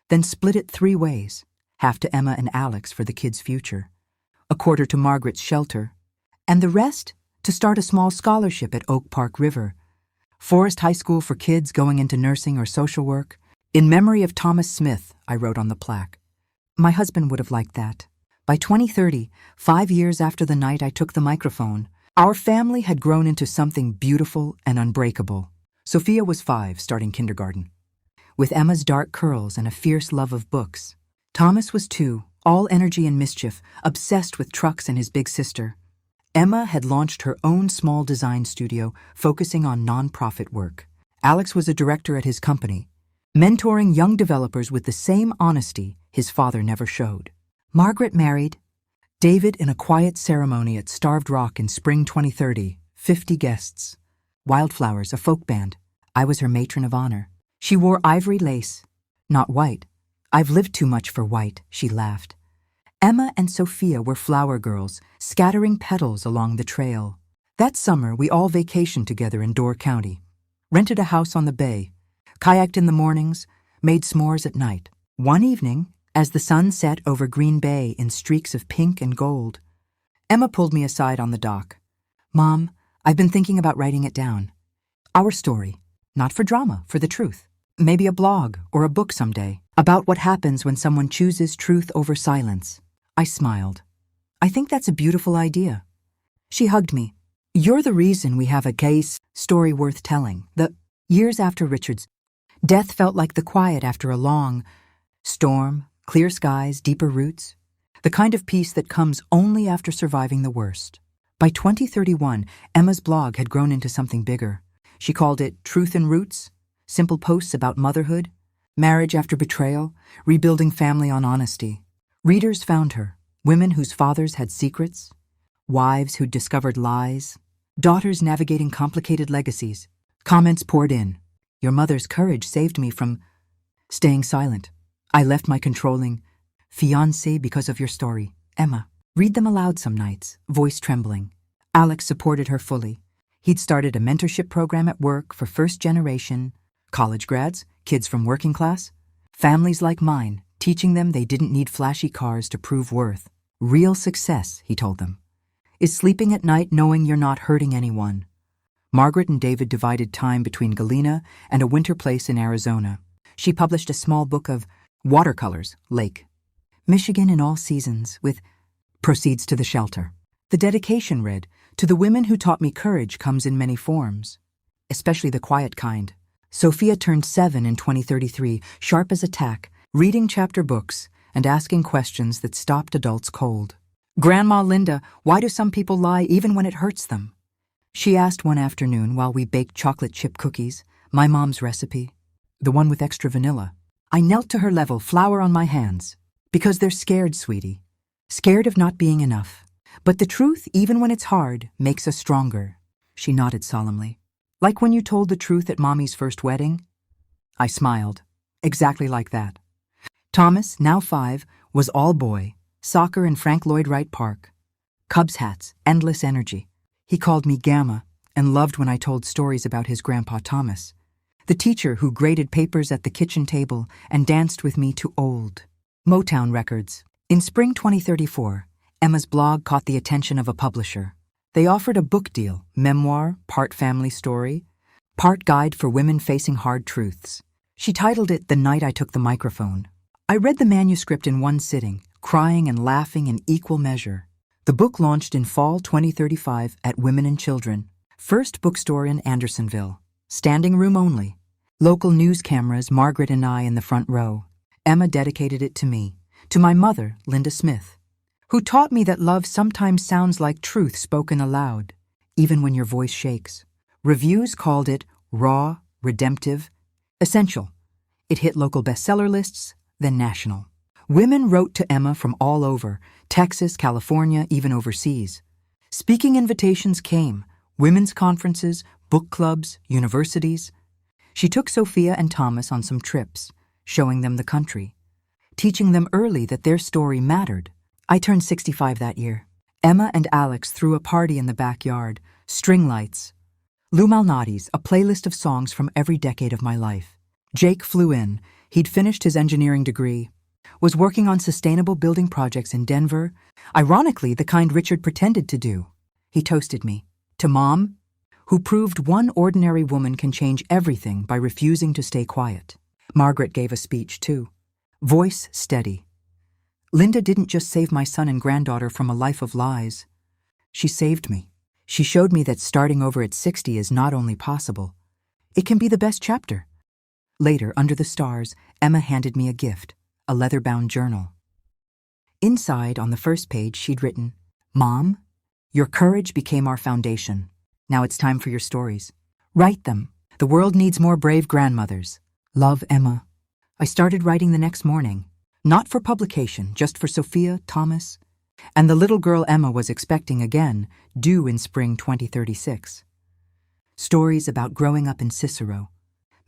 then split it 3 ways, half to Emma and Alex for the kids' future, a quarter to Margaret's shelter, and the rest to start a small scholarship at Oak Park River, Forest High School for kids going into nursing or social work. In memory of Thomas Smith, I wrote on the plaque. My husband would have liked that. By 2030, 5 years after the night I took the microphone, our family had grown into something beautiful and unbreakable. Sophia was 5, starting kindergarten, with Emma's dark curls and a fierce love of books. Thomas was 2, all energy and mischief, obsessed with trucks and his big sister. Emma had launched her own small design studio, focusing on non-profit work. Alex was a director at his company, mentoring young developers with the same honesty his father never showed. Margaret married David in a quiet ceremony at Starved Rock in spring 2030, 50 guests. Wildflowers, a folk band. I was her matron of honor. She wore ivory lace, not white. I've lived too much for white, she laughed. Emma and Sophia were flower girls, scattering petals along the trail. That summer, we all vacationed together in Door County, rented a house on the bay, kayaked in the mornings, made s'mores at night. One evening, as the sun set over Green Bay in streaks of pink and gold, Emma pulled me aside on the dock. "Mom, I've been thinking about writing it down. Our story. Not for drama, for the truth. Maybe a blog or a book someday, about what happens when someone chooses truth over silence." I smiled. "I think that's a beautiful idea." She hugged me. "You're the reason we have a case story worth telling." The years after Richard's death felt like the quiet after a long storm, clear skies, deeper roots, the kind of peace that comes only after surviving the worst. By 2031, Emma's blog had grown into something bigger. She called it Truth and Roots, simple posts about motherhood, marriage after betrayal, rebuilding family on honesty. Readers found her, women whose fathers had secrets, wives who'd discovered lies, daughters navigating complicated legacies. Comments poured in. "Your mother's courage saved me from staying silent. I left my controlling fiancé because of your story, Emma." Read them aloud some nights, voice trembling. Alex supported her fully. He'd started a mentorship program at work for first-generation college grads, kids from working class, families like mine, teaching them they didn't need flashy cars to prove worth. Real success, he told them, is sleeping at night knowing you're not hurting anyone. Margaret and David divided time between Galena and a winter place in Arizona. She published a small book of watercolors, Lake Michigan in all seasons, with proceeds to the shelter. The dedication read, "To the women who taught me courage comes in many forms, especially the quiet kind." Sophia turned 7 in 2033, sharp as a tack, reading chapter books and asking questions that stopped adults cold. "Grandma Linda, why do some people lie even when it hurts them?" she asked one afternoon while we baked chocolate chip cookies, my mom's recipe, the one with extra vanilla. I knelt to her level, flour on my hands. "Because they're scared, sweetie. Scared of not being enough. But the truth, even when it's hard, makes us stronger." She nodded solemnly. "Like when you told the truth at Mommy's first wedding?" I smiled. Exactly like that. Thomas, now 5, was all boy, soccer in Frank Lloyd Wright Park. Cubs hats, endless energy. He called me Gamma and loved when I told stories about his grandpa Thomas, the teacher who graded papers at the kitchen table and danced with me to old Motown records. In spring 2034, Emma's blog caught the attention of a publisher. They offered a book deal, memoir, part family story, part guide for women facing hard truths. She titled it The Night I Took the Microphone. I read the manuscript in one sitting, crying and laughing in equal measure. The book launched in fall 2035 at Women and Children, first bookstore in Andersonville. Standing room only. Local news cameras, Margaret and I in the front row. Emma dedicated it to me, to my mother, Linda Smith, who taught me that love sometimes sounds like truth spoken aloud, even when your voice shakes. Reviews called it raw, redemptive, essential. It hit local bestseller lists, then national. Women wrote to Emma from all over, Texas, California, even overseas. Speaking invitations came, women's conferences, book clubs, universities. She took Sophia and Thomas on some trips, showing them the country, teaching them early that their story mattered. I turned 65 that year. Emma and Alex threw a party in the backyard, string lights. Lou Malnati's, a playlist of songs from every decade of my life. Jake flew in. He'd finished his engineering degree, was working on sustainable building projects in Denver, ironically the kind Richard pretended to do. He toasted me. To Mom, who proved one ordinary woman can change everything by refusing to stay quiet. Margaret gave a speech, too. Voice steady. Linda didn't just save my son and granddaughter from a life of lies. She saved me. She showed me that starting over at 60 is not only possible, it can be the best chapter. Later, under the stars, Emma handed me a gift, a leather-bound journal. Inside, on the first page, she'd written, "Mom, your courage became our foundation. Now it's time for your stories. Write them. The world needs more brave grandmothers. Love, Emma." I started writing the next morning, not for publication, just for Sophia, Thomas, and the little girl Emma was expecting again, due in spring 2036. Stories about growing up in Cicero,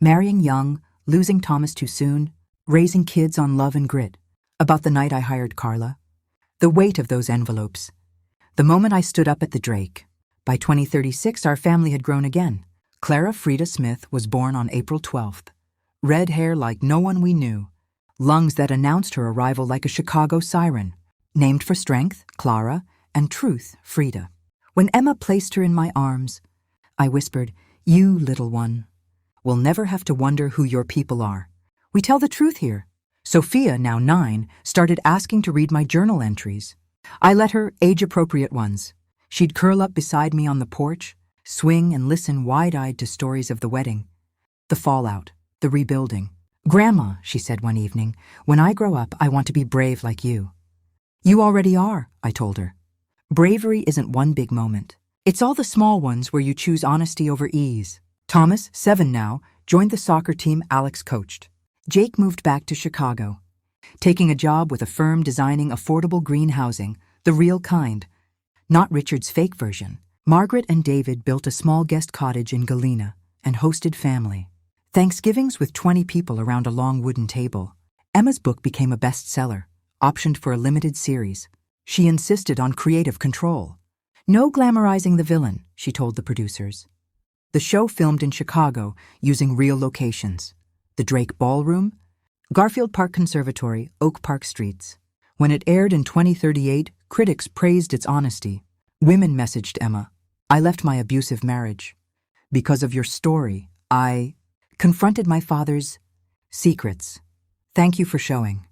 marrying young, losing Thomas too soon, raising kids on love and grit, about the night I hired Carla, the weight of those envelopes, the moment I stood up at the Drake. By 2036, our family had grown again. Clara Frieda Smith was born on April 12th. Red hair like no one we knew, lungs that announced her arrival like a Chicago siren, named for strength, Clara, and truth, Frieda. When Emma placed her in my arms, I whispered, "You, little one, will never have to wonder who your people are. We tell the truth here." Sophia, now 9, started asking to read my journal entries. I let her, age-appropriate ones. She'd curl up beside me on the porch, swing and listen wide-eyed to stories of the wedding, the fallout, the rebuilding. "Grandma," she said one evening, "when I grow up, I want to be brave like you." "You already are," I told her. Bravery isn't one big moment. It's all the small ones where you choose honesty over ease. Thomas, 7 now, joined the soccer team Alex coached. Jake moved back to Chicago, taking a job with a firm designing affordable green housing, the real kind, not Richard's fake version. Margaret and David built a small guest cottage in Galena and hosted family. Thanksgivings with 20 people around a long wooden table. Emma's book became a bestseller, optioned for a limited series. She insisted on creative control. "No glamorizing the villain," she told the producers. The show filmed in Chicago using real locations. The Drake Ballroom, Garfield Park Conservatory, Oak Park Streets. When it aired in 2038, critics praised its honesty. Women messaged Emma, "I left my abusive marriage. Because of your story, I confronted my father's secrets. Thank you for showing."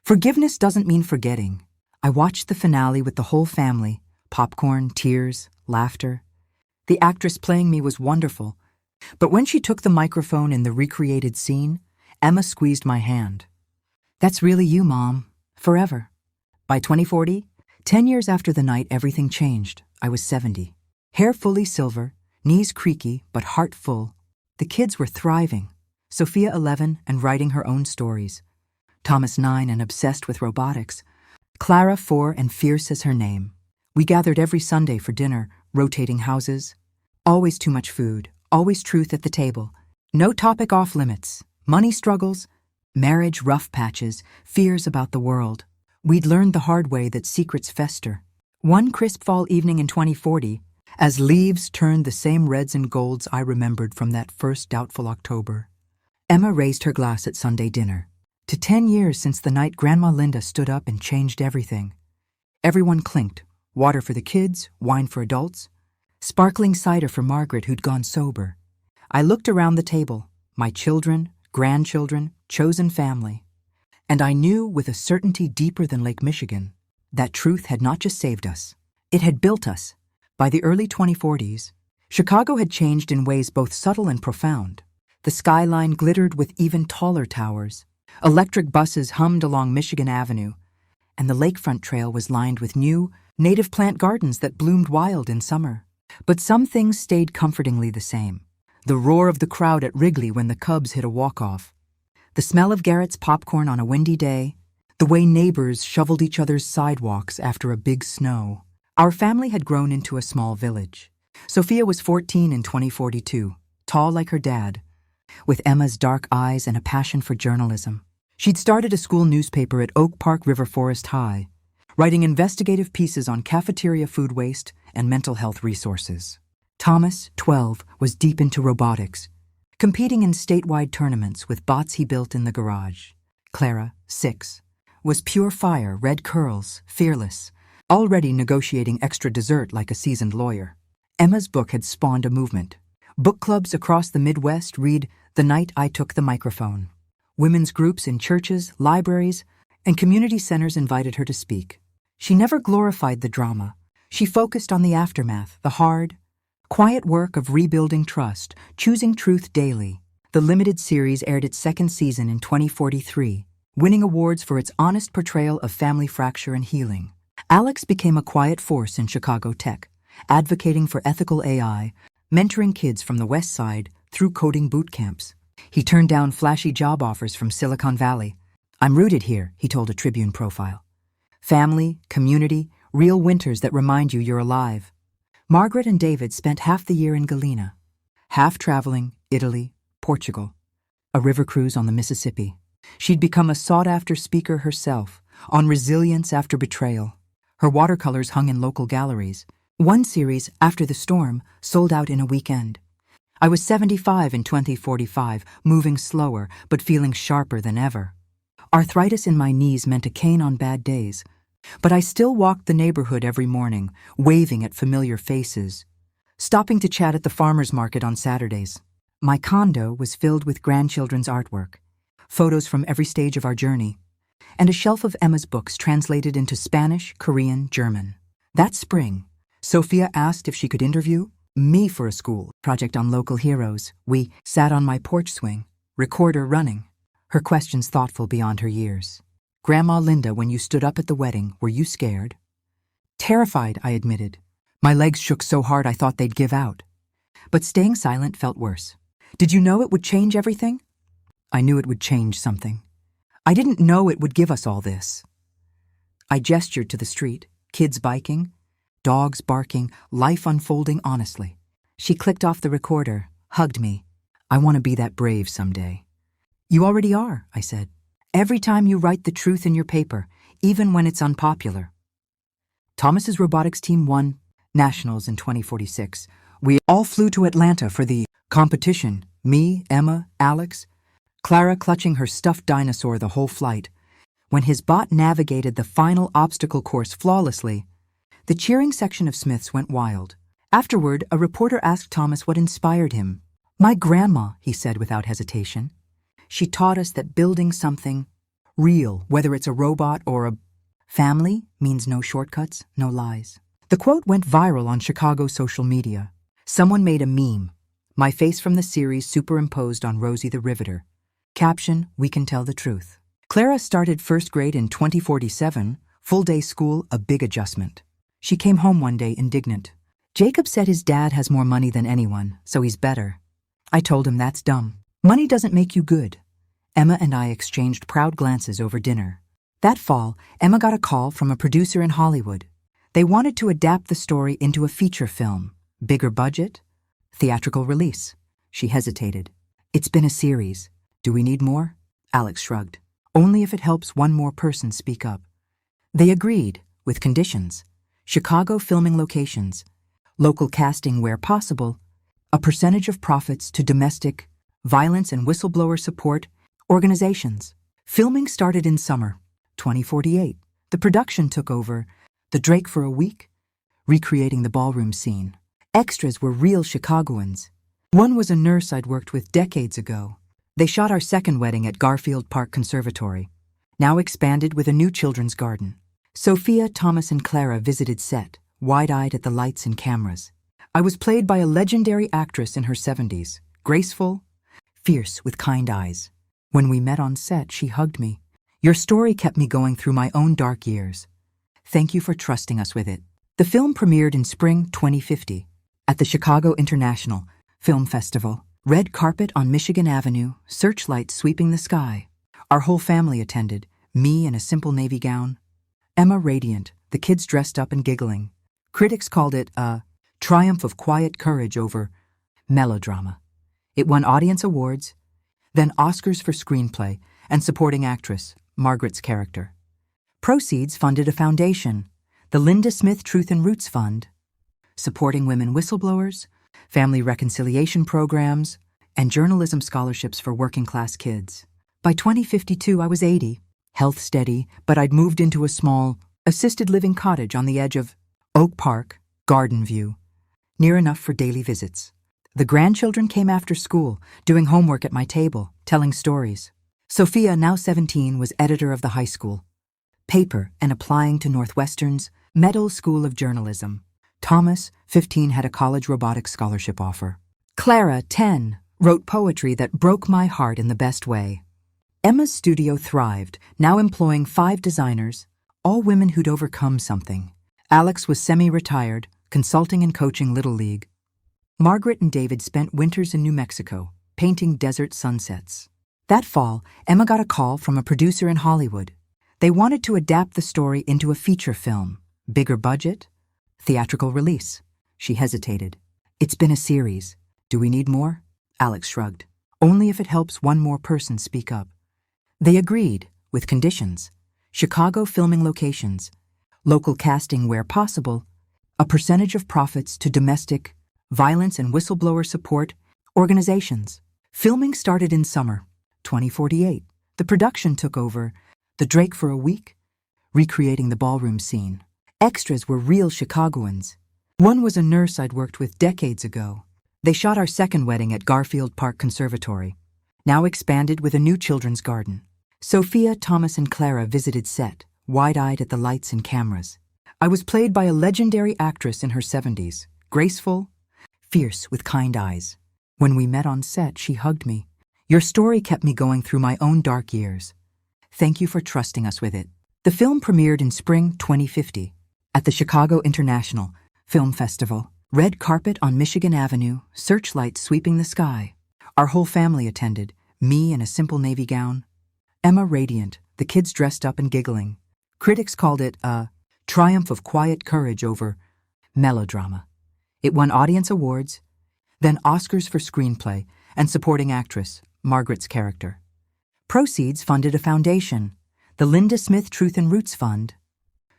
Forgiveness doesn't mean forgetting. I watched the finale with the whole family, popcorn, tears, laughter. The actress playing me was wonderful, but when she took the microphone in the recreated scene, Emma squeezed my hand. "That's really you, Mom. Forever." By 2040, 10 years after the night everything changed, I was 70. Hair fully silver, knees creaky, but heart full. The kids were thriving. Sophia, 11, and writing her own stories. Thomas, 9, and obsessed with robotics. Clara, 4, and fierce as her name. We gathered every Sunday for dinner, rotating houses. Always too much food, always truth at the table. No topic off limits. Money struggles, marriage rough patches, fears about the world. We'd learned the hard way that secrets fester. One crisp fall evening in 2040, as leaves turned the same reds and golds I remembered from that first doubtful October, Emma raised her glass at Sunday dinner. To 10 years since the night Grandma Linda stood up and changed everything. Everyone clinked. Water for the kids, wine for adults, sparkling cider for Margaret, who'd gone sober. I looked around the table, my children, grandchildren, chosen family, and I knew with a certainty deeper than Lake Michigan that truth had not just saved us, it had built us. By the early 2040s, Chicago had changed in ways both subtle and profound. The skyline glittered with even taller towers. Electric buses hummed along Michigan Avenue, and the lakefront trail was lined with new, native plant gardens that bloomed wild in summer. But some things stayed comfortingly the same. The roar of the crowd at Wrigley when the Cubs hit a walk-off. The smell of Garrett's popcorn on a windy day. The way neighbors shoveled each other's sidewalks after a big snow. Our family had grown into a small village. Sophia was 14 in 2042, tall like her dad, with Emma's dark eyes and a passion for journalism. She'd started a school newspaper at Oak Park River Forest High, writing investigative pieces on cafeteria food waste and mental health resources. Thomas, 12, was deep into robotics, competing in statewide tournaments with bots he built in the garage. Clara, 6, was pure fire, red curls, fearless, already negotiating extra dessert like a seasoned lawyer. Emma's book had spawned a movement. Book clubs across the Midwest read The Night I Took the Microphone. Women's groups in churches, libraries, and community centers invited her to speak. She never glorified the drama. She focused on the aftermath, the hard, quiet work of rebuilding trust, choosing truth daily. The limited series aired its second season in 2043, winning awards for its honest portrayal of family fracture and healing. Alex became a quiet force in Chicago tech, advocating for ethical AI, mentoring kids from the West Side through coding boot camps. He turned down flashy job offers from Silicon Valley. "I'm rooted here," he told a Tribune profile. "Family, community, real winters that remind you you're alive." Margaret and David spent half the year in Galena, half traveling Italy, Portugal, a river cruise on the Mississippi. She'd become a sought-after speaker herself, on resilience after betrayal. Her watercolors hung in local galleries. One series, After the Storm, sold out in a weekend. "I was 75 in 2045, moving slower, but feeling sharper than ever. Arthritis in my knees meant a cane on bad days, but I still walked the neighborhood every morning, waving at familiar faces, stopping to chat at the farmer's market on Saturdays. My condo was filled with grandchildren's artwork, photos from every stage of our journey, and a shelf of Emma's books translated into Spanish, Korean, German. That spring, Sophia asked if she could interview me for a school project on local heroes. We sat on my porch swing, recorder running, her questions thoughtful beyond her years. "Grandma Linda, when you stood up at the wedding, were you scared?" "Terrified," I admitted. "My legs shook so hard I thought they'd give out." But staying silent felt worse. "Did you know it would change everything?" "I knew it would change something. I didn't know it would give us all this." I gestured to the street, kids biking, dogs barking, life unfolding honestly. She clicked off the recorder, hugged me. "I want to be that brave someday." "You already are," I said. "Every time you write the truth in your paper, even when it's unpopular." Thomas's robotics team won nationals in 2046. We all flew to Atlanta for the competition. Me, Emma, Alex, Clara clutching her stuffed dinosaur the whole flight. When his bot navigated the final obstacle course flawlessly, the cheering section of Smiths went wild. Afterward, a reporter asked Thomas what inspired him. "My grandma," he said without hesitation. "She taught us that building something real, whether it's a robot or a family, means no shortcuts, no lies." The quote went viral on Chicago social media. Someone made a meme, my face from the series superimposed on Rosie the Riveter. Caption, "We can tell the truth." Clara started first grade in 2047, full-day school, a big adjustment. She came home one day indignant. "Jacob said his dad has more money than anyone, so he's better." I told him that's dumb. Money doesn't make you good. Emma and I exchanged proud glances over dinner. That fall, Emma got a call from a producer in Hollywood. They wanted to adapt the story into a feature film. Bigger budget, theatrical release. She hesitated. "It's been a series. Do we need more?" Alex shrugged. "Only if it helps one more person speak up." They agreed, with conditions. Chicago filming locations, local casting where possible, a percentage of profits to domestic violence and whistleblower support organizations. Filming started in summer 2048. The production took over the Drake for a week, recreating the ballroom scene. Extras were real Chicagoans. One was a nurse I'd worked with decades ago. They shot our second wedding at Garfield Park Conservatory, now expanded with a new children's garden. Sophia, Thomas, and Clara visited set, wide-eyed at the lights and cameras. I was played by a legendary actress in her 70s, graceful, fierce, with kind eyes. When we met on set, she hugged me. "Your story kept me going through my own dark years. Thank you for trusting us with it." The film premiered in spring 2050 at the Chicago International Film Festival. Red carpet on Michigan Avenue, searchlights sweeping the sky. Our whole family attended, me in a simple navy gown, Emma radiant, the kids dressed up and giggling. Critics called it a triumph of quiet courage over melodrama. It won audience awards, then Oscars for screenplay and supporting actress, Margaret's character. Proceeds funded a foundation, the Linda Smith Truth and Roots Fund, supporting women whistleblowers, family reconciliation programs, and journalism scholarships for working-class kids. By 2052, I was 80, health steady, but I'd moved into a small, assisted living cottage on the edge of Oak Park, Garden View, near enough for daily visits. The grandchildren came after school, doing homework at my table, telling stories. Sophia, now 17, was editor of the high school, paper and applying to Northwestern's Medill School of Journalism. Thomas, 15, had a college robotics scholarship offer. Clara, 10, wrote poetry that broke my heart in the best way. Emma's studio thrived, now employing 5 designers, all women who'd overcome something. Alex was semi-retired, consulting and coaching Little League. Margaret and David spent winters in New Mexico, painting desert sunsets. That fall, Emma got a call from a producer in Hollywood. They wanted to adapt the story into a feature film. Bigger budget? Theatrical release. She hesitated. It's been a series. Do we need more? Alex shrugged. Only if it helps one more person speak up. They agreed, with conditions. Chicago filming locations, local casting where possible, a percentage of profits to domestic, violence and whistleblower support organizations. Filming started in summer 2048. The production took over the Drake for a week, recreating the ballroom scene. Extras were real Chicagoans. One was a nurse I'd worked with decades ago. They shot our second wedding at Garfield Park Conservatory, now expanded with a new children's garden. Sophia, Thomas, and Clara visited set, wide-eyed at the lights and cameras. I was played by a legendary actress in her 70s, graceful, fierce, with kind eyes. When we met on set, she hugged me. Your story kept me going through my own dark years. Thank you for trusting us with it. The film premiered in spring 2050 at the Chicago International Film Festival. Red carpet on Michigan Avenue, searchlights sweeping the sky. Our whole family attended, me in a simple navy gown. Emma radiant, the kids dressed up and giggling. Critics called it a triumph of quiet courage over melodrama. It won audience awards, then Oscars for screenplay and supporting actress, Margaret's character. Proceeds funded a foundation, the Linda Smith Truth and Roots Fund,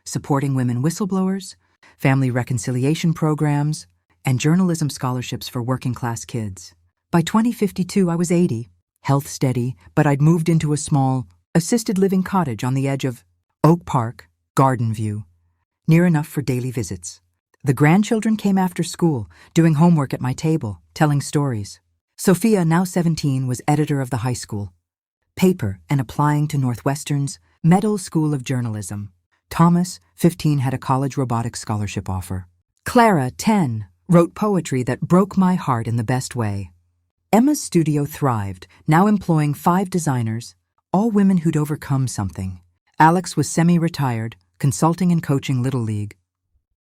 supporting women whistleblowers, family reconciliation programs, and journalism scholarships for working-class kids. By 2052, I was 80, health steady, but I'd moved into a small, assisted living cottage on the edge of Oak Park, Garden View, near enough for daily visits. The grandchildren came after school, doing homework at my table, telling stories. Sophia, now 17, was editor of the high school. Paper and applying to Northwestern's Medill School of Journalism. Thomas, 15, had a college robotics scholarship offer. Clara, 10, wrote poetry that broke my heart in the best way. Emma's studio thrived, now employing 5 designers, all women who'd overcome something. Alex was semi-retired, consulting and coaching Little League.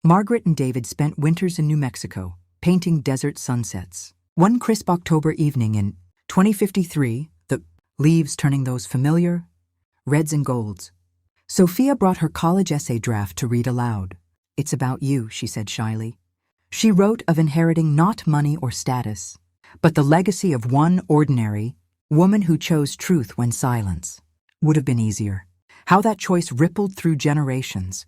Margaret and David spent winters in New Mexico, painting desert sunsets. One crisp October evening in 2053, the leaves turning those familiar reds and golds. Sophia brought her college essay draft to read aloud. It's about you, she said shyly. She wrote of inheriting not money or status, but the legacy of one ordinary woman who chose truth when silence would have been easier. How that choice rippled through generations,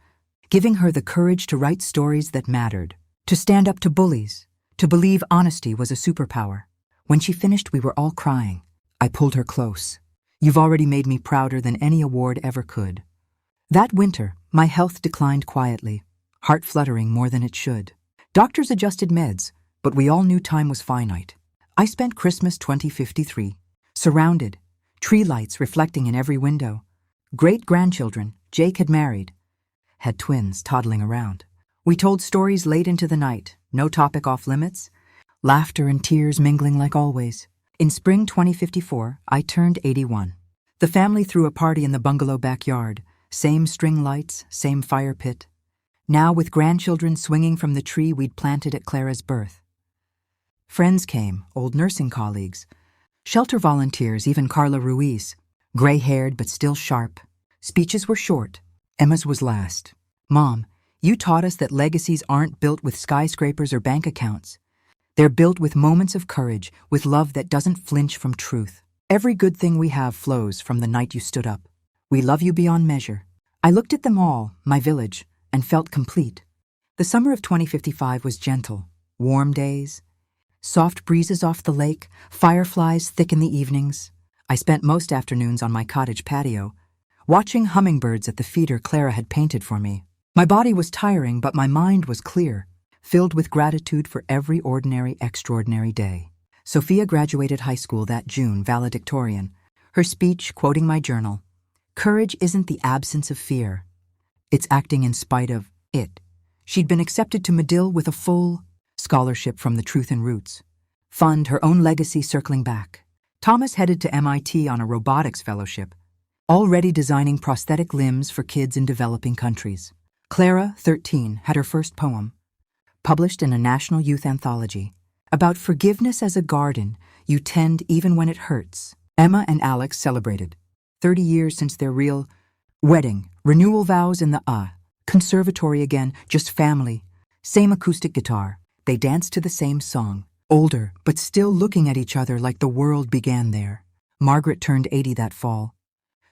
giving her the courage to write stories that mattered, to stand up to bullies, to believe honesty was a superpower. When she finished, we were all crying. I pulled her close. You've already made me prouder than any award ever could. That winter, my health declined quietly, heart fluttering more than it should. Doctors adjusted meds, but we all knew time was finite. I spent Christmas 2053, surrounded, tree lights reflecting in every window. Great-grandchildren, Jake had married, had twins toddling around. We told stories late into the night, no topic off limits, laughter and tears mingling like always. In spring 2054, I turned 81. The family threw a party in the bungalow backyard, same string lights, same fire pit. Now with grandchildren swinging from the tree we'd planted at Clara's birth. Friends came, old nursing colleagues, shelter volunteers, even Carla Ruiz, gray-haired but still sharp. Speeches were short. Emma's was last. Mom, you taught us that legacies aren't built with skyscrapers or bank accounts. They're built with moments of courage, with love that doesn't flinch from truth. Every good thing we have flows from the night you stood up. We love you beyond measure. I looked at them all, my village, and felt complete. The summer of 2055 was gentle. Warm days, soft breezes off the lake, fireflies thick in the evenings. I spent most afternoons on my cottage patio, watching hummingbirds at the feeder Clara had painted for me. My body was tiring, but my mind was clear, filled with gratitude for every ordinary, extraordinary day. Sophia graduated high school that June, valedictorian, her speech quoting my journal. Courage isn't the absence of fear. It's acting in spite of it. She'd been accepted to Medill with a full scholarship from the Truth and Roots. Fund her own legacy circling back. Thomas headed to MIT on a robotics fellowship, already designing prosthetic limbs for kids in developing countries. Clara, 13, had her first poem, published in a national youth anthology, about forgiveness as a garden you tend even when it hurts. Emma and Alex celebrated 30 years since their real wedding, renewal vows in the conservatory again, just family, same acoustic guitar. They danced to the same song, older, but still looking at each other like the world began there. Margaret turned 80 that fall,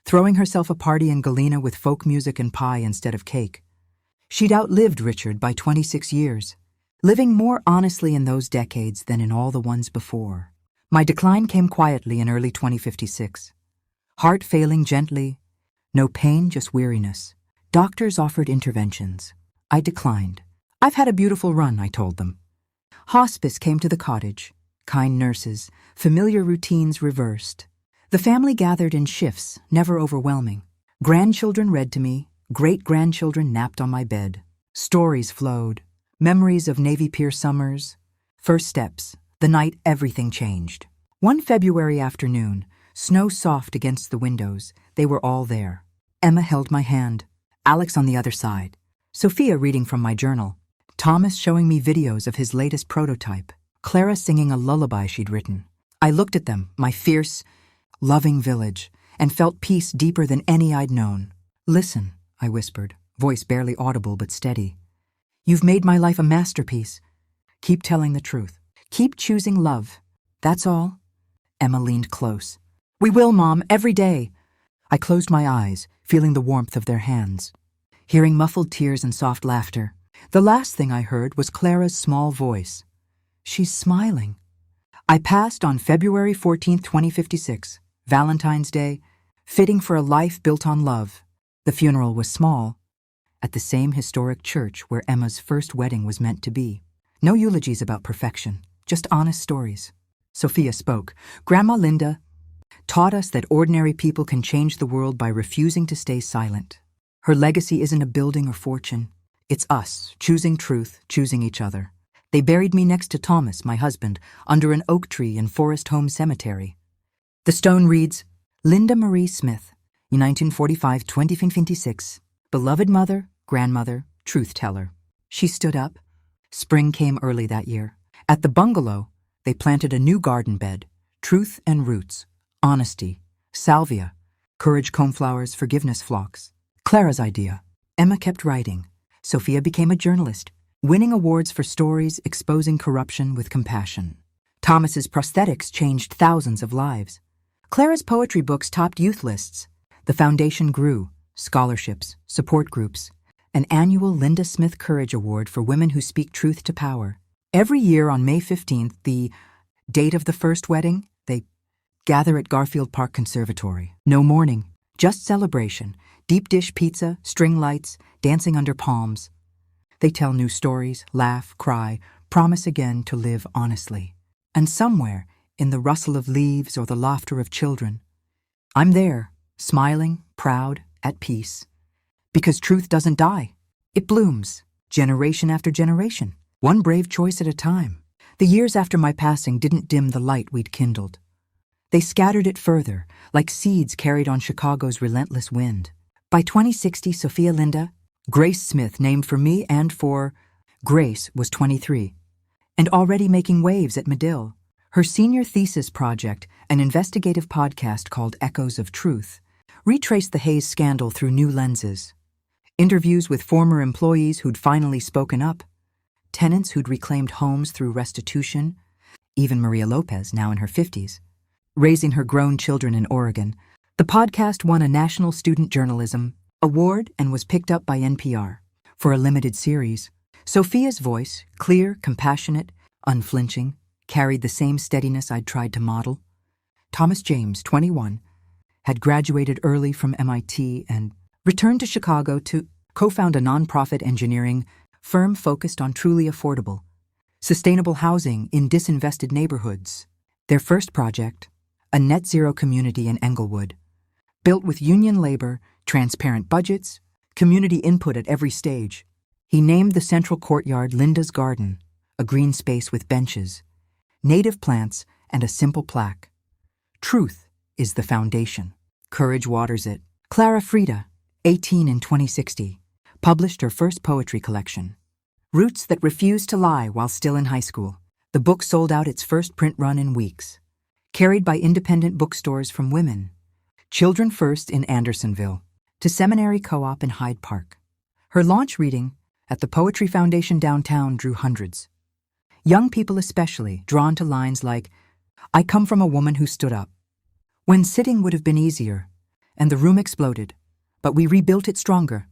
throwing herself a party in Galena with folk music and pie instead of cake. She'd outlived Richard by 26 years, living more honestly in those decades than in all the ones before. My decline came quietly in early 2056. Heart failing gently, no pain, just weariness. Doctors offered interventions. I declined. I've had a beautiful run, I told them. Hospice came to the cottage. Kind nurses, familiar routines reversed. The family gathered in shifts, never overwhelming. Grandchildren read to me. Great-grandchildren napped on my bed. Stories flowed. Memories of Navy Pier summers. First steps, the night everything changed. One February afternoon, snow soft against the windows, they were all there. Emma held my hand. Alex on the other side. Sophia reading from my journal. Thomas showing me videos of his latest prototype. Clara singing a lullaby she'd written. I looked at them, my fierce, loving village, and felt peace deeper than any I'd known. Listen, I whispered, voice barely audible but steady. You've made my life a masterpiece. Keep telling the truth. Keep choosing love. That's all. Emma leaned close. We will, Mom, every day. I closed my eyes, feeling the warmth of their hands, hearing muffled tears and soft laughter. The last thing I heard was Clara's small voice. She's smiling. I passed on February 14th, 2056, Valentine's Day, fitting for a life built on love. The funeral was small, at the same historic church where Emma's first wedding was meant to be. No eulogies about perfection, just honest stories. Sophia spoke. Grandma Linda taught us that ordinary people can change the world by refusing to stay silent. Her legacy isn't a building or fortune. It's us, choosing truth, choosing each other. They buried me next to Thomas, my husband, under an oak tree in Forest Home Cemetery. The stone reads, Linda Marie Smith, 1945-2056, beloved mother, grandmother, truth teller. She stood up. Spring came early that year. At the bungalow, they planted a new garden bed, truth and roots, honesty, salvia, courage coneflowers, forgiveness phlox. Clara's idea. Emma kept writing. Sophia became a journalist, winning awards for stories exposing corruption with compassion. Thomas's prosthetics changed thousands of lives. Clara's poetry books topped youth lists. The foundation grew, scholarships, support groups, an annual Linda Smith Courage Award for women who speak truth to power. Every year on May 15th, the date of the first wedding, they gather at Garfield Park Conservatory. No mourning, just celebration, deep dish pizza, string lights, dancing under palms. They tell new stories, laugh, cry, promise again to live honestly. And somewhere, in the rustle of leaves or the laughter of children, I'm there, smiling, proud, at peace. Because truth doesn't die. It blooms, generation after generation, one brave choice at a time. The years after my passing didn't dim the light we'd kindled. They scattered it further, like seeds carried on Chicago's relentless wind. By 2060, Sophia Linda, Grace Smith, named for me and for Grace, was 23, and already making waves at Medill. Her senior thesis project, an investigative podcast called Echoes of Truth, retraced the Hayes scandal through new lenses. Interviews with former employees who'd finally spoken up, tenants who'd reclaimed homes through restitution, even Maria Lopez, now in her 50s, raising her grown children in Oregon. The podcast won a National Student Journalism Award and was picked up by NPR for a limited series. Sophia's voice, clear, compassionate, unflinching, carried the same steadiness I'd tried to model. Thomas James, 21, had graduated early from MIT and returned to Chicago to co-found a nonprofit engineering firm focused on truly affordable, sustainable housing in disinvested neighborhoods. Their first project, a net-zero community in Englewood, built with union labor, transparent budgets, community input at every stage. He named the central courtyard Linda's Garden, a green space with benches, native plants, and a simple plaque. Truth is the foundation. Courage waters it. Clara Frida, 18 in 2060, published her first poetry collection, Roots That Refuse to Lie, while still in high school. The book sold out its first print run in weeks. Carried by independent bookstores from Women, Children First in Andersonville, to Seminary Co-op in Hyde Park. Her launch reading at the Poetry Foundation downtown drew hundreds. Young people especially, drawn to lines like, "I come from a woman who stood up, when sitting would have been easier, and the room exploded, but we rebuilt it stronger."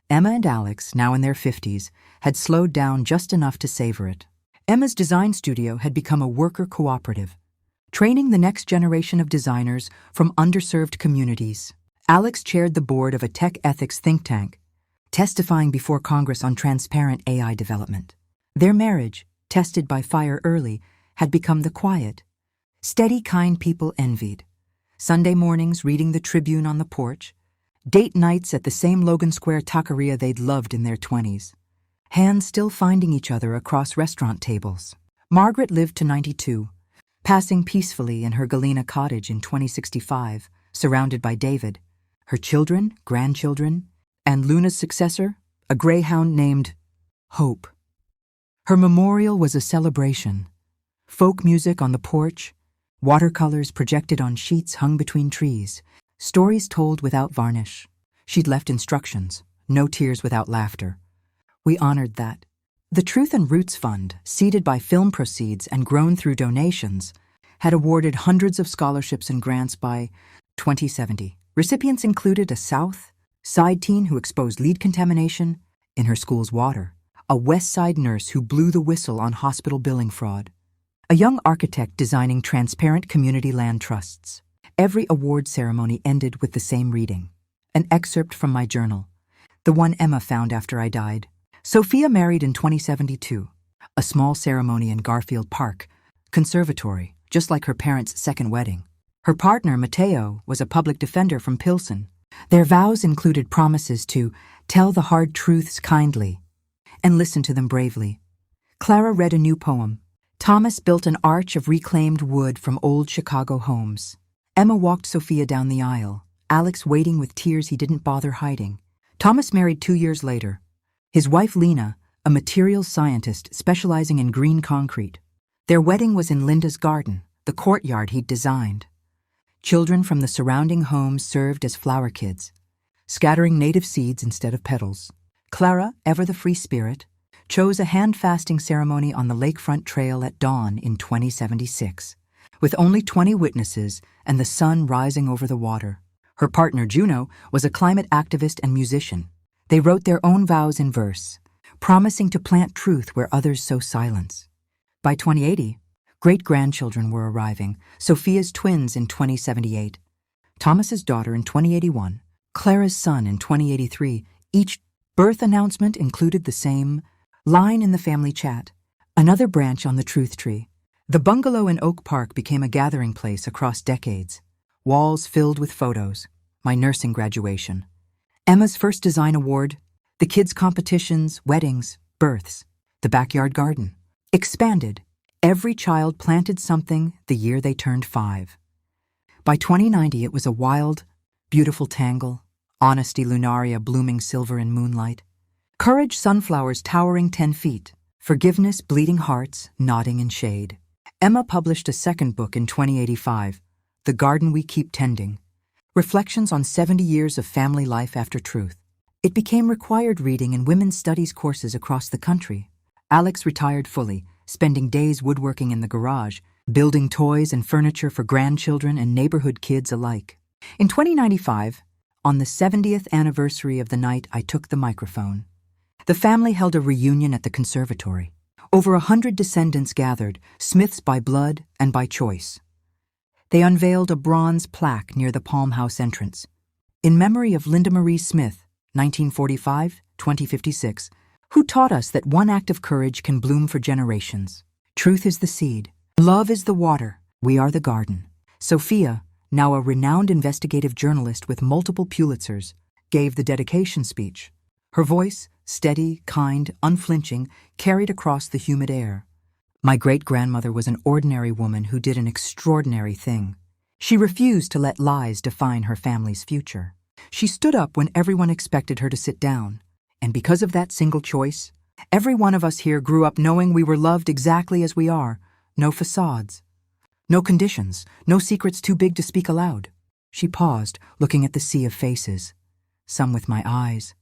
Emma and Alex, now in their 50s, had slowed down just enough to savor it. Emma's design studio had become a worker cooperative, training the next generation of designers from underserved communities. Alex chaired the board of a tech ethics think tank, testifying before Congress on transparent AI development. Their marriage, tested by fire early, had become the quiet, steady kind people envied. Sunday mornings reading the Tribune on the porch, date nights at the same Logan Square taqueria they'd loved in their 20s. Hands still finding each other across restaurant tables. Margaret lived to 92, passing peacefully in her Galena cottage in 2065, surrounded by David, her children, grandchildren, and Luna's successor, a greyhound named Hope. Her memorial was a celebration. Folk music on the porch, watercolors projected on sheets hung between trees, stories told without varnish. She'd left instructions, no tears without laughter. We honored that. The Truth and Roots Fund, seeded by film proceeds and grown through donations, had awarded hundreds of scholarships and grants by 2070. Recipients included a South Side teen who exposed lead contamination in her school's water, a West Side nurse who blew the whistle on hospital billing fraud, a young architect designing transparent community land trusts. Every award ceremony ended with the same reading, an excerpt from my journal, the one Emma found after I died. Sophia married in 2072, a small ceremony in Garfield Park, conservatory, just like her parents' second wedding. Her partner, Mateo, was a public defender from Pilsen. Their vows included promises to tell the hard truths kindly and listen to them bravely. Clara read a new poem. Thomas built an arch of reclaimed wood from old Chicago homes. Emma walked Sophia down the aisle, Alex waiting with tears he didn't bother hiding. Thomas married 2 years later. His wife Lena, a materials scientist specializing in green concrete. Their wedding was in Linda's garden, the courtyard he'd designed. Children from the surrounding homes served as flower kids, scattering native seeds instead of petals. Clara, ever the free spirit, chose a hand-fasting ceremony on the lakefront trail at dawn in 2076, with only 20 witnesses and the sun rising over the water. Her partner, Juno, was a climate activist and musician. They wrote their own vows in verse, promising to plant truth where others sow silence. By 2080, great-grandchildren were arriving, Sophia's twins in 2078, Thomas's daughter in 2081, Clara's son in 2083. Each birth announcement included the same line in the family chat, another branch on the truth tree. The bungalow in Oak Park became a gathering place across decades, walls filled with photos, my nursing graduation, Emma's first design award, the kids' competitions, weddings, births, the backyard garden. Expanded. Every child planted something the year they turned 5. By 2090, it was a wild, beautiful tangle, honesty lunaria blooming silver in moonlight, courage sunflowers towering 10 feet, forgiveness bleeding hearts nodding in shade. Emma published a second book in 2085, The Garden We Keep Tending, Reflections on 70 Years of Family Life After Truth. It became required reading in women's studies courses across the country. Alex retired fully, spending days woodworking in the garage, building toys and furniture for grandchildren and neighborhood kids alike. In 2095, on the 70th anniversary of the night I took the microphone, the family held a reunion at the conservatory. Over 100 descendants gathered, Smiths by blood and by choice. They unveiled a bronze plaque near the Palm House entrance, in memory of Linda Marie Smith, 1945-2056, who taught us that one act of courage can bloom for generations. Truth is the seed. Love is the water. We are the garden. Sophia, now a renowned investigative journalist with multiple Pulitzers, gave the dedication speech. Her voice, steady, kind, unflinching, carried across the humid air. My great-grandmother was an ordinary woman who did an extraordinary thing. She refused to let lies define her family's future. She stood up when everyone expected her to sit down. And because of that single choice, every one of us here grew up knowing we were loved exactly as we are. No facades. No conditions. No secrets too big to speak aloud. She paused, looking at the sea of faces. Some with my eyes.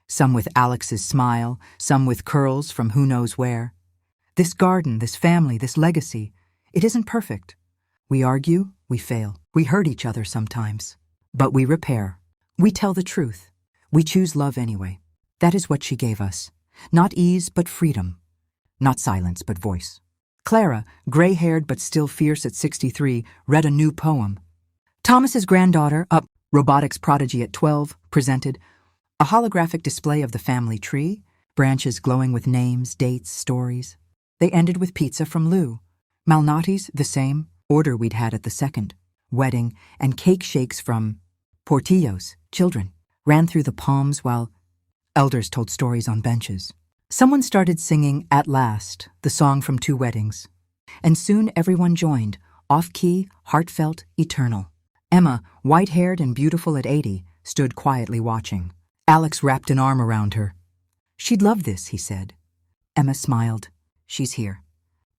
Some with Alex's smile. Some with curls from who knows where. This garden, this family, this legacy, it isn't perfect. We argue, we fail. We hurt each other sometimes. But we repair. We tell the truth. We choose love anyway. That is what she gave us. Not ease, but freedom. Not silence, but voice. Clara, gray-haired but still fierce at 63, read a new poem. Thomas's granddaughter, a robotics prodigy at 12, presented a holographic display of the family tree, branches glowing with names, dates, stories. They ended with pizza from Lou. Malnati's, the same, order we'd had at the second wedding, and cake shakes from Portillo's, children, ran through the palms while elders told stories on benches. Someone started singing At Last, the song from 2 weddings. And soon everyone joined, off-key, heartfelt, eternal. Emma, white-haired and beautiful at 80, stood quietly watching. Alex wrapped an arm around her. She'd love this, he said. Emma smiled. She's here.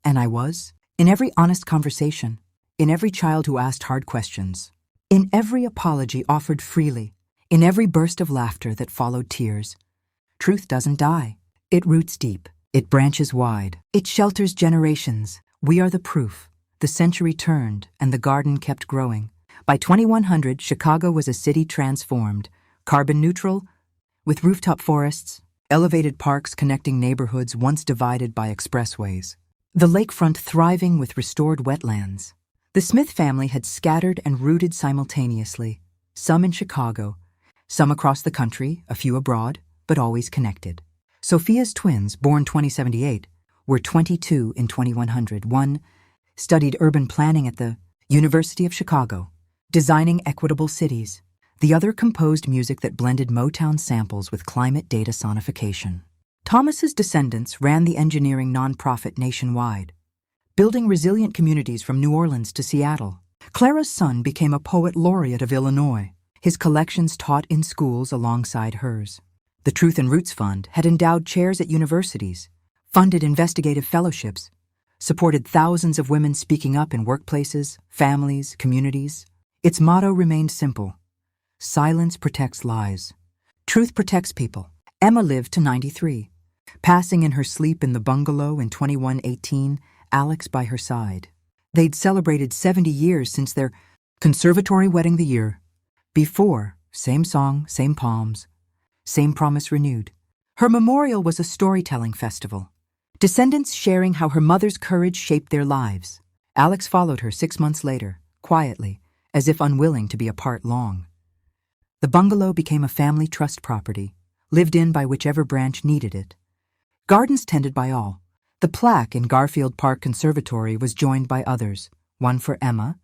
And I was. In every honest conversation. In every child who asked hard questions. In every apology offered freely. In every burst of laughter that followed tears. Truth doesn't die. It roots deep. It branches wide. It shelters generations. We are the proof. The century turned, and the garden kept growing. By 2100, Chicago was a city transformed, carbon neutral, with rooftop forests, elevated parks connecting neighborhoods once divided by expressways. The lakefront thriving with restored wetlands. The Smith family had scattered and rooted simultaneously, some in Chicago, some across the country, a few abroad, but always connected. Sophia's twins, born 2078, were 22 in 2100. One studied urban planning at the University of Chicago, designing equitable cities. The other composed music that blended Motown samples with climate data sonification. Thomas's descendants ran the engineering nonprofit nationwide, building resilient communities from New Orleans to Seattle. Clara's son became a poet laureate of Illinois. His collections taught in schools alongside hers. The Truth and Roots Fund had endowed chairs at universities, funded investigative fellowships, supported thousands of women speaking up in workplaces, families, communities. Its motto remained simple. Silence protects lies. Truth protects people. Emma lived to 93, passing in her sleep in the bungalow in 2118, Alex by her side. They'd celebrated 70 years since their conservatory wedding the year before. Same song, same palms, same promise renewed. Her memorial was a storytelling festival, descendants sharing how her mother's courage shaped their lives. Alex followed her 6 months later, quietly, as if unwilling to be apart long. The bungalow became a family trust property, lived in by whichever branch needed it. Gardens tended by all. The plaque in Garfield Park Conservatory was joined by others, one for Emma,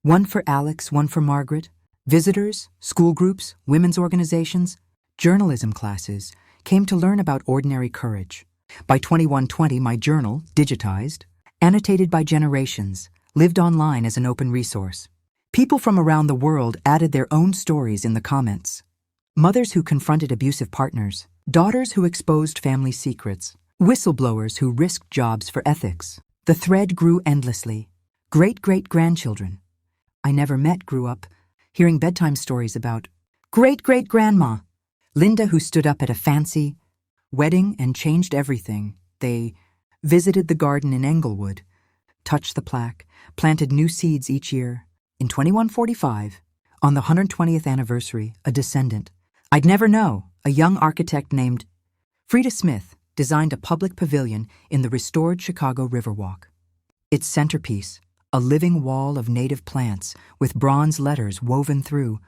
one for Alex, one for Margaret. Visitors, school groups, women's organizations, journalism classes came to learn about ordinary courage. By 2120, my journal, digitized, annotated by generations, lived online as an open resource. People from around the world added their own stories in the comments. Mothers who confronted abusive partners, daughters who exposed family secrets, whistleblowers who risked jobs for ethics. The thread grew endlessly. Great-great-grandchildren I never met grew up hearing bedtime stories about great-great-grandma, Linda, who stood up at a fancy wedding and changed everything. They visited the garden in Englewood, touched the plaque, planted new seeds each year. In 2145, on the 120th anniversary, a descendant, I'd never know, a young architect named Frida Smith, designed a public pavilion in the restored Chicago Riverwalk. Its centerpiece, a living wall of native plants with bronze letters woven through.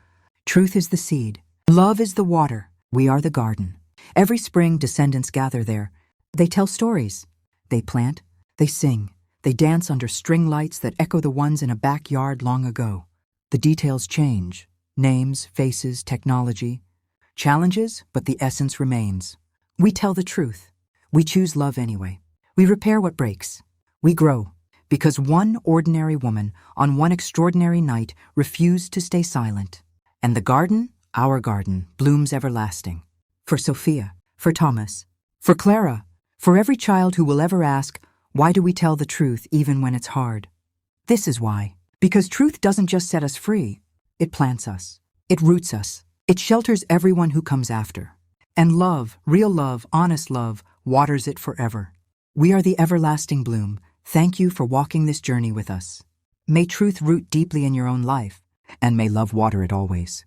Truth is the seed. Love is the water. We are the garden. Every spring, descendants gather there. They tell stories. They plant. They sing. They dance under string lights that echo the ones in a backyard long ago. The details change. Names, faces, technology. Challenges, but the essence remains. We tell the truth. We choose love anyway. We repair what breaks. We grow. Because one ordinary woman, on one extraordinary night, refused to stay silent. And the garden, our garden, blooms everlasting. For Sophia, for Thomas, for Clara, for every child who will ever ask, why do we tell the truth even when it's hard? This is why. Because truth doesn't just set us free. It plants us. It roots us. It shelters everyone who comes after. And love, real love, honest love, waters it forever. We are the everlasting bloom. Thank you for walking this journey with us. May truth root deeply in your own life, and may love water it always.